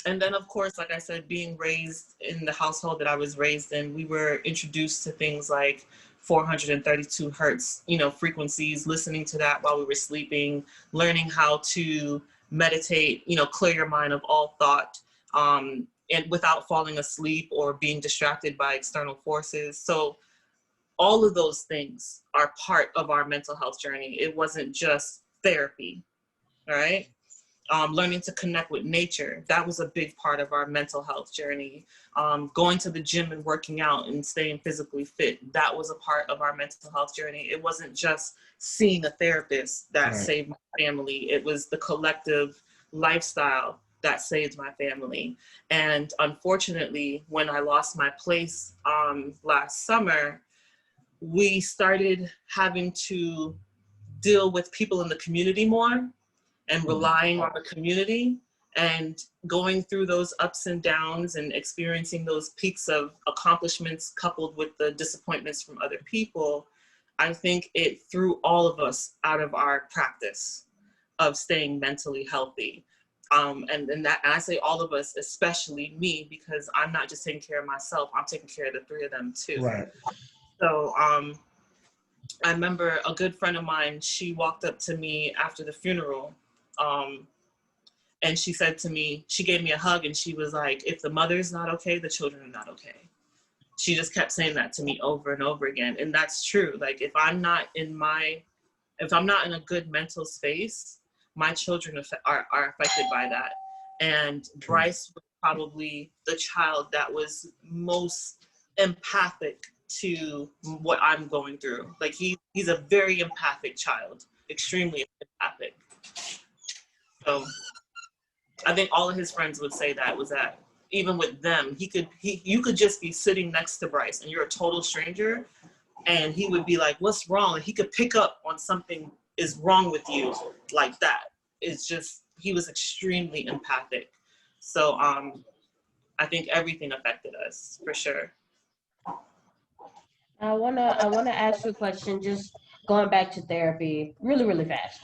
And then of course, like I said, being raised in the household that I was raised in, we were introduced to things like 432 hertz, frequencies, listening to that while we were sleeping, learning how to meditate, clear your mind of all thought, and without falling asleep or being distracted by external forces. So all of those things are part of our mental health journey. It wasn't just therapy, right? Learning to connect with nature, that was a big part of our mental health journey. Going to the gym and working out and staying physically fit, that was a part of our mental health journey. It wasn't just seeing a therapist that saved my family. It was the collective lifestyle that saved my family. And unfortunately, when I lost my place last summer, we started having to deal with people in the community more, and relying on the community, and going through those ups and downs and experiencing those peaks of accomplishments coupled with the disappointments from other people. I think it threw all of us out of our practice of staying mentally healthy. And I say all of us, especially me, because I'm not just taking care of myself, I'm taking care of the 3 of them too. Right. So I remember a good friend of mine, she walked up to me after the funeral, And she said to me, she gave me a hug and she was like, if the mother's not okay, the children are not okay. She just kept saying that to me over and over again. And that's true. Like if I'm not in a good mental space, my children are affected by that. And Bryce was probably the child that was most empathic to what I'm going through. Like he's a very empathic child, extremely empathic. So I think all of his friends would say that even with them, you could just be sitting next to Bryce and you're a total stranger and he would be like, what's wrong? And he could pick up on something is wrong with you like that. It's just, he was extremely empathic. So I think everything affected us for sure. I wanna ask you a question, just going back to therapy really, really fast.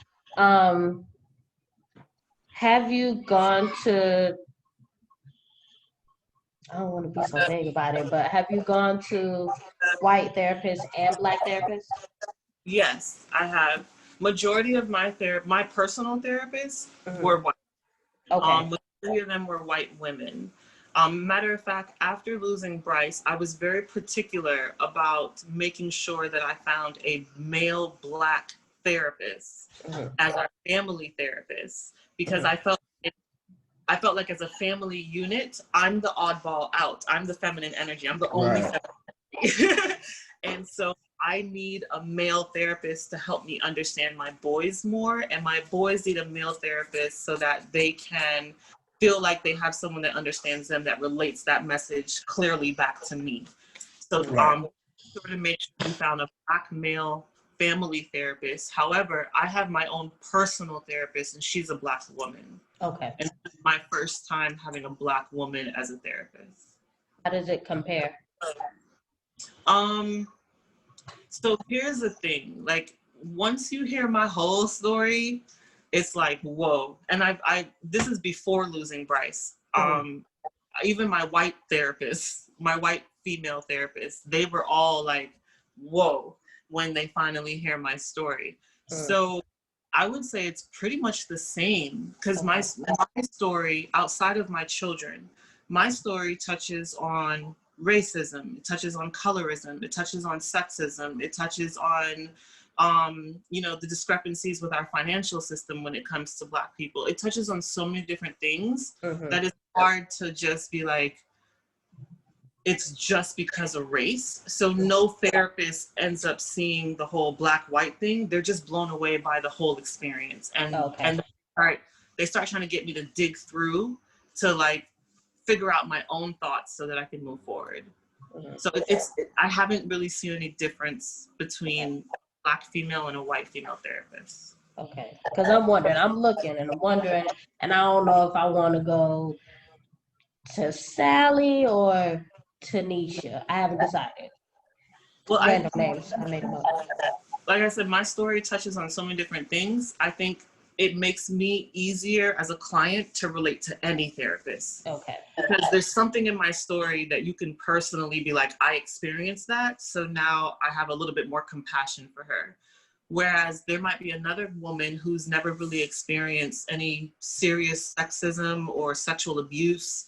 Have you gone to, I don't want to be so vague about it, but have you gone to white therapists and Black therapists? Yes, I have. Majority of my personal therapists were white. Okay. Majority of them were white women. Matter of fact, after losing Bryce, I was very particular about making sure that I found a male Black therapist as our family therapist, because I felt like as a family unit, I'm the oddball out. I'm the feminine energy. I'm the only feminine energy. And so I need a male therapist to help me understand my boys more, and my boys need a male therapist so that they can feel like they have someone that understands them, that relates that message clearly back to me. So sort of make sure we found a Black male family therapist. However, I have my own personal therapist and she's a Black woman. Okay. And this is my first time having a Black woman as a therapist. How does it compare? So here's the thing, like once you hear my whole story, it's like, whoa. And this is before losing Bryce. Even my white therapists, my white female therapists, they were all like, whoa, when they finally hear my story. So I would say it's pretty much the same, because my story, outside of my children, my story touches on racism, it touches on colorism, it touches on sexism, it touches on the discrepancies with our financial system when it comes to Black people. It touches on so many different things that it's hard to just be like, it's just because of race. So no therapist ends up seeing the whole Black-white thing. They're just blown away by the whole experience. And they start trying to get me to dig through to like figure out my own thoughts so that I can move forward. So I haven't really seen any difference between a Black female and a white female therapist. Okay, because I'm wondering, and I don't know if I want to go to Sally or Tanisha. I haven't decided. Well, Random names, I made them up. Like I said, my story touches on so many different things. I think it makes me easier as a client to relate to any therapist. Okay. Because there's something in my story that you can personally be like, I experienced that, so now I have a little bit more compassion for her. Whereas there might be another woman who's never really experienced any serious sexism or sexual abuse.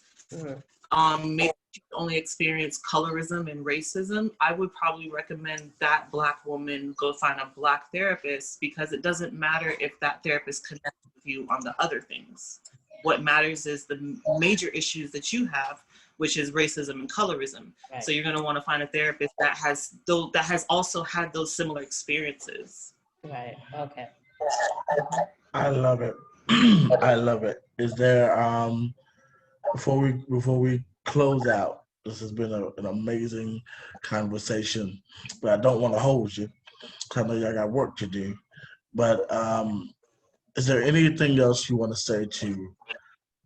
Maybe she's only experienced colorism and racism. I would probably recommend that Black woman go find a Black therapist, because it doesn't matter if that therapist connects with you on the other things. What matters is the major issues that you have, which is racism and colorism. Right. So you're going to want to find a therapist that has also had those similar experiences. Right. Okay. I love it. I love it. Is there before we close out? This has been an amazing conversation, but I don't want to hold you. I know y'all got work to do. But is there anything else you want to say to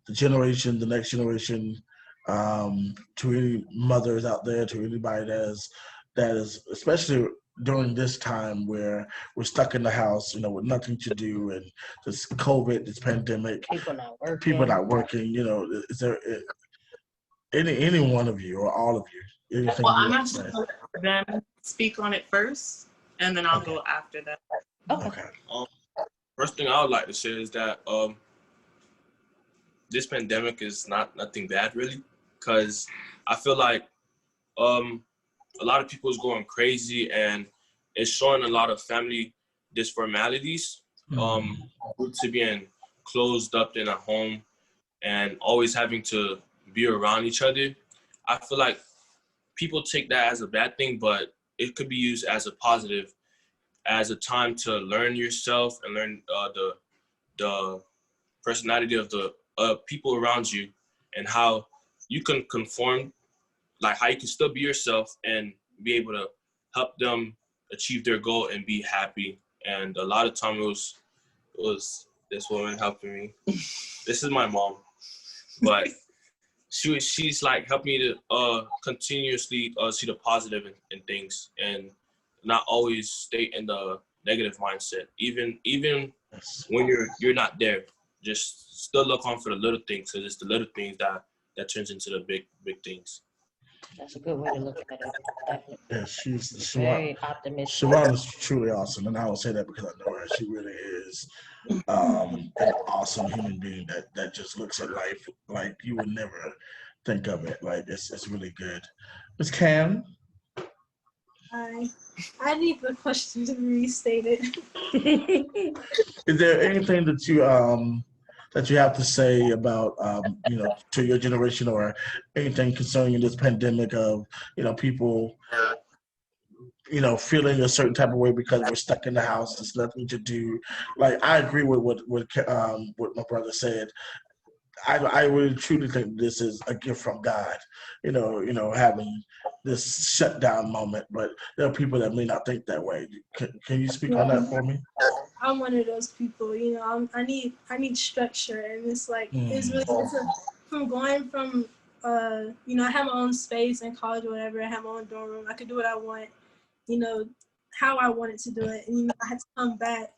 the next generation, to any mothers out there, to anybody that is, especially during this time where we're stuck in the house, with nothing to do, and this COVID, this pandemic, people not working, is there any one of you or all of you? Well, I'm actually going to let them speak on it first, and then I'll go after that. Okay. First thing I would like to say is that this pandemic is nothing bad really, because I feel like a lot of people is going crazy and it's showing a lot of family disformalities due to being closed up in a home and always having to be around each other. I feel like people take that as a bad thing, but it could be used as a positive, as a time to learn yourself and learn the personality of the people around you and how you can conform, like how you can still be yourself and be able to help them achieve their goal and be happy. And a lot of time it was this woman helping me. This is my mom, but she's like helped me to continuously see the positive in things and not always stay in the negative mindset. Even when you're not there, just still look on for the little things, because it's the little things that turns into the big things. That's a good way to look at it. Definitely. Yeah, she's Very optimistic. Siobhan is truly awesome, and I will say that because I know her. She really is an awesome human being that just looks at life like you would never think of it. Like it's really good. Miss Cam, I need the question to be restated. is there anything that you have to say about to your generation, or anything concerning this pandemic of people feeling a certain type of way because we're stuck in the house, there's nothing to do? Like, I agree with what my brother said. I really truly think this is a gift from God, having this shutdown moment. But there are people that may not think that way. Can you speak on that for me? I'm one of those people. I need structure, and it's like it's really from going from I have my own space in college or whatever. I have my own dorm room. I could do what I want, how I wanted to do it, and I had to come back,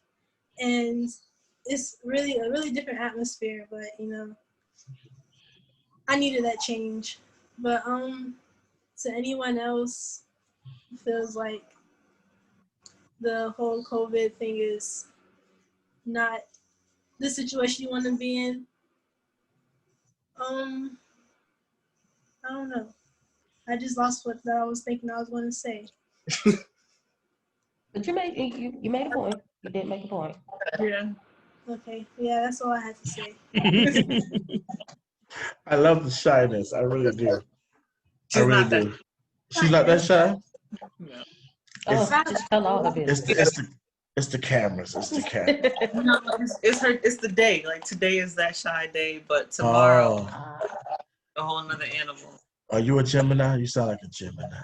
and it's really a really different atmosphere. But I needed that change. But to anyone else who feels like the whole COVID thing is not the situation you want to be in, I don't know. I just lost what that I was thinking I was going to say. But you made a point. You did make a point. Yeah. Okay, yeah, that's all I had to say. I love the shyness. I really do. She's not that. She's not that shy? No. Just tell all the business. It's the cameras. It's the cameras. No, it's the day. Like, today is that shy day, but tomorrow, a whole nother animal. Are you a Gemini? You sound like a Gemini.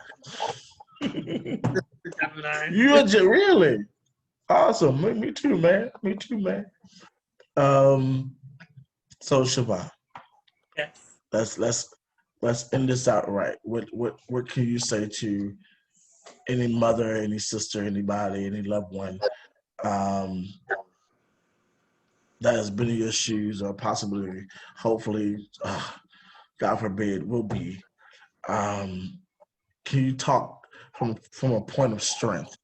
Gemini. You a Gemini? Really? Awesome. Me too, man. Me too, man. So Shibbon, Yes. let's end this out right. What can you say to any mother, any sister, anybody, any loved one that has been in your shoes, or possibly, hopefully, God forbid, will be? Can you talk from a point of strength,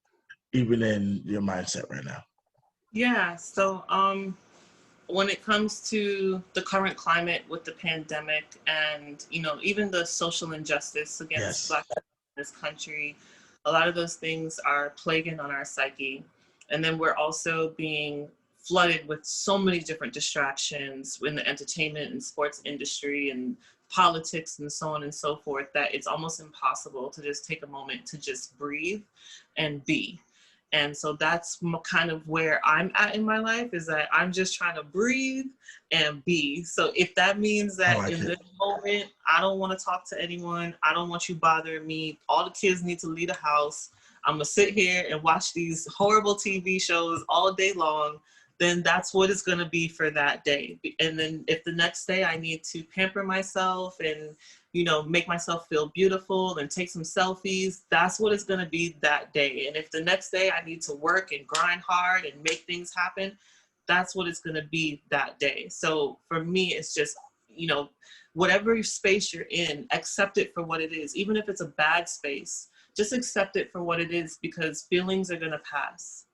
even in your mindset right now? Yeah. So when it comes to the current climate with the pandemic and even the social injustice against Black people in this country, a lot of those things are plaguing on our psyche. And then we're also being flooded with so many different distractions in the entertainment and sports industry and politics and so on and so forth, that it's almost impossible to just take a moment to just breathe and be. And so that's kind of where I'm at in my life, is that I'm just trying to breathe and be. So if that means that in this moment, I don't want to talk to anyone, I don't want you bothering me, all the kids need to leave the house, I'm going to sit here and watch these horrible TV shows all day long, then that's what it's going to be for that day. And then if the next day I need to pamper myself and make myself feel beautiful and take some selfies, that's what it's going to be that day. And if the next day I need to work and grind hard and make things happen, that's what it's going to be that day. So for me, it's just, whatever space you're in, accept it for what it is. Even if it's a bad space, just accept it for what it is, because feelings are going to pass.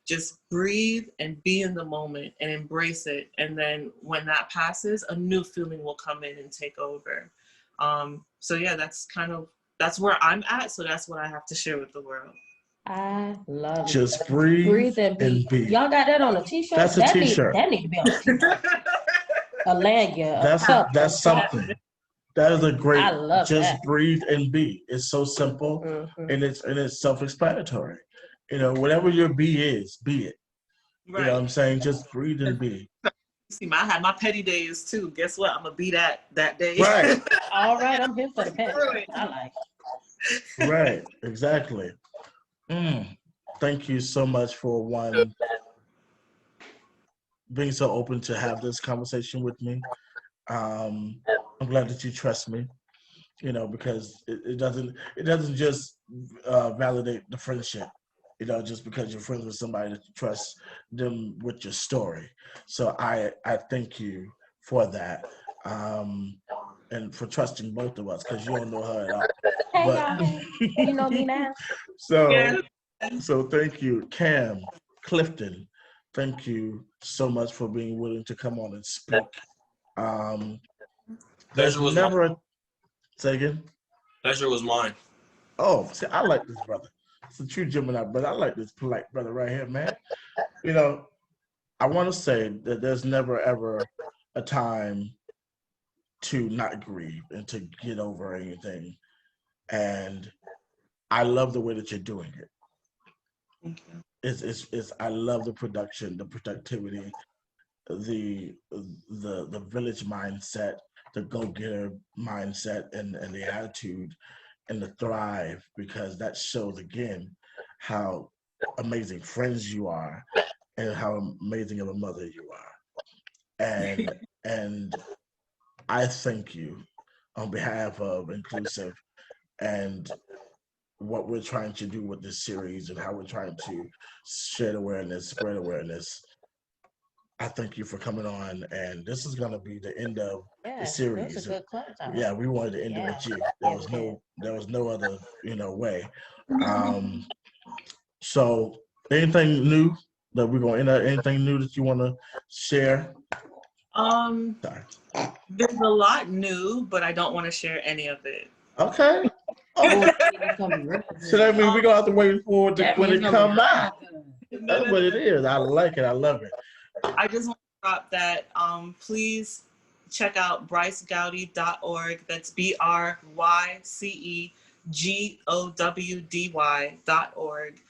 just breathe and be in the moment and embrace it. And then when that passes, a new feeling will come in and take over. So yeah, that's where I'm at. So that's what I have to share with the world. I love it. Just breathe and and be. Y'all got that on a t-shirt? That's a t-shirt. That need to be on a t-shirt. A lanyard. That's something. That is a great. I love just that. breathe and be. It's so simple, Mhm. and it's self-explanatory. You know, whatever your be is, be it. Right. You know what I'm saying? Just breathe and be. See, I had my petty days too. Guess what? I'm gonna be that day. Right. All right, I'm here for the pet. I like it. Right. Exactly. Thank you so much for being so open to have this conversation with me. I'm glad that you trust me, you know, because it doesn't just validate the friendship, you know, just because you're friends with somebody that you trust them with your story. So I thank you for that, and for trusting both of us, because you don't know her at all. Hey, But y'all. You know me now. Yeah. So thank you, Cam, Clifton. Thank you so much for being willing to come on and speak. There's Pleasure was never mine. say again. Pleasure was mine. Oh, see, I like this brother. It's a true Gemini brother. I like this polite brother right here, man. You know, I want to say that there's never ever a time to not grieve and to get over anything. And I love the way that you're doing it. Thank you. It's I love the production, the productivity, the village mindset, the go-getter mindset, and the attitude and the thrive, because that shows again how amazing friends you are and how amazing of a mother you are. And I thank you on behalf of InKlusive and what we're trying to do with this series and how we're trying to shed awareness, spread awareness. I thank you for coming on, and this is going to be the end of the series. That's a good close out. Yeah, we wanted to end it with you. There was no other, way. So anything new that we're going to end? Anything new that you want to share? Sorry. There's a lot new, but I don't want to share any of it. Okay. Oh, so that means we're gonna have to wait for it when it comes out. That's what it is. I like it. I love it. I just want to drop that. Please check out brycegowdy.org. That's BRYCEGOWDY.org.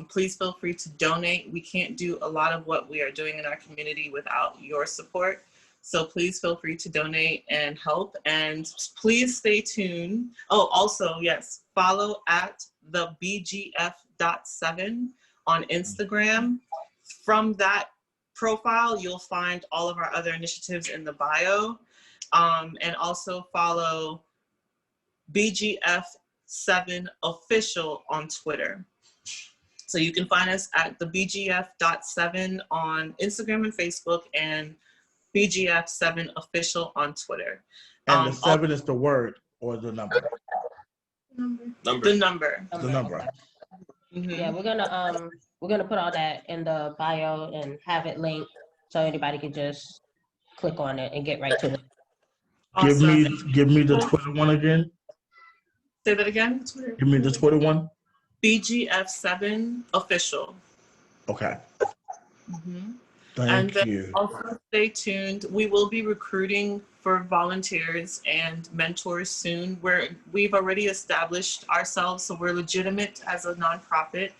Please feel free to donate. We can't do a lot of what we are doing in our community without your support. So please feel free to donate and help. And please stay tuned. Oh, also, yes, follow at the BGF.7 on Instagram. From that profile, you'll find all of our other initiatives in the bio. And also follow BGF7 official on Twitter. So you can find us at the BGF.7 on Instagram and Facebook, and BGF7 official on Twitter. And the 7 is the word or the number? The number. The number. Mm-hmm. Yeah, we're gonna put all that in the bio and have it linked so anybody can just click on it and get right to it. Awesome. Give me the Twitter one again. Say that again. Give me the Twitter one. BGF7 official. Okay. Mm-hmm. Thank you. Also stay tuned. We will be recruiting for volunteers and mentors soon. We've already established ourselves, so we're legitimate as a nonprofit,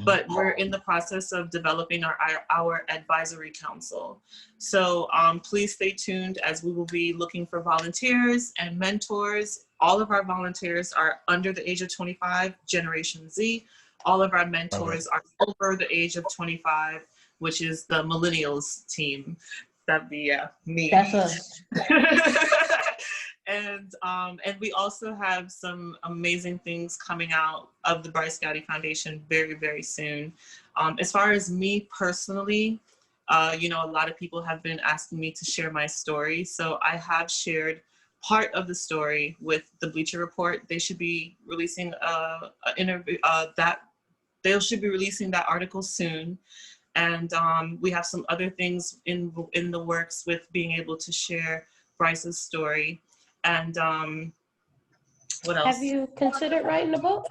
but we're in the process of developing our advisory council. So please stay tuned, as we will be looking for volunteers and mentors. All of our volunteers are under the age of 25, Generation Z. All of our mentors are over the age of 25, which is the millennials team. That'd be me. That's us. And we also have some amazing things coming out of the Bryce Gowdy Foundation very, very soon. As far as me personally, a lot of people have been asking me to share my story. So I have shared part of the story with the Bleacher Report. They should be releasing an interview, that they should be releasing that article soon. And we have some other things in the works with being able to share Bryce's story. And what else? Have you considered writing a book?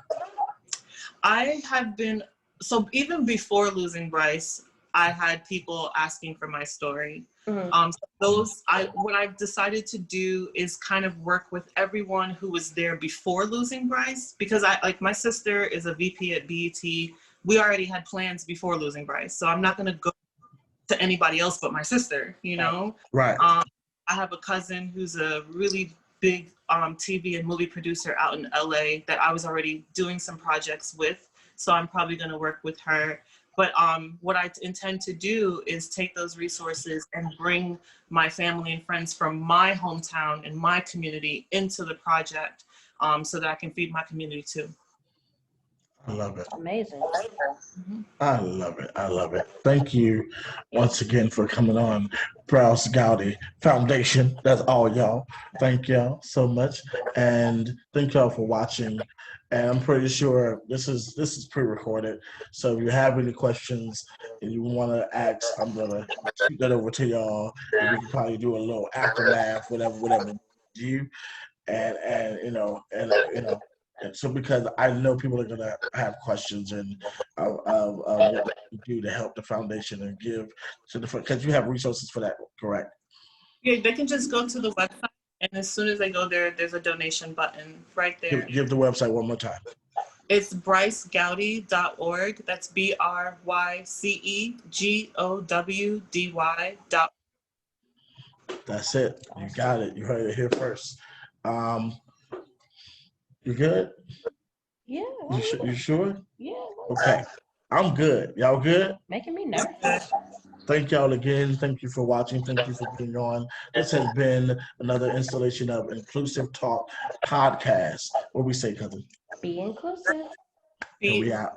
I have been, so even before losing Bryce, I had people asking for my story. What I've decided to do is kind of work with everyone who was there before losing Bryce, because my sister is a VP at BET. We already had plans before losing Bryce, so I'm not going to go to anybody else but my sister, you know? Right. I have a cousin who's a really big TV and movie producer out in LA that I was already doing some projects with, so I'm probably going to work with her. But what I intend to do is take those resources and bring my family and friends from my hometown and my community into the project, so that I can feed my community too. I love it. Amazing. I love it. I love it. Thank you once again for coming on Bryce Gowdy Foundation. That's all, y'all. Thank y'all so much. And thank y'all for watching. And I'm pretty sure this is pre-recorded. So if you have any questions and you want to ask, I'm gonna shoot that over to y'all. And we can probably do a little aftermath, whatever you and you know. And so because I know people are gonna have questions and what we do to help the foundation and give to the, because you have resources for that, correct? Yeah, they can just go to the website, and as soon as they go there, there's a donation button right there. Give the website one more time. It's brycegowdy.org. That's BRYCEGOWDY. That's it. You got it. You heard it here first. You good? Yeah. You sure? Yeah. Okay. I'm good. Y'all good? Making me nervous. Thank y'all again. Thank you for watching. Thank you for being on. This has been another installation of InKlusive Talk podcast. What we say, cousin? Be inclusive. And we out.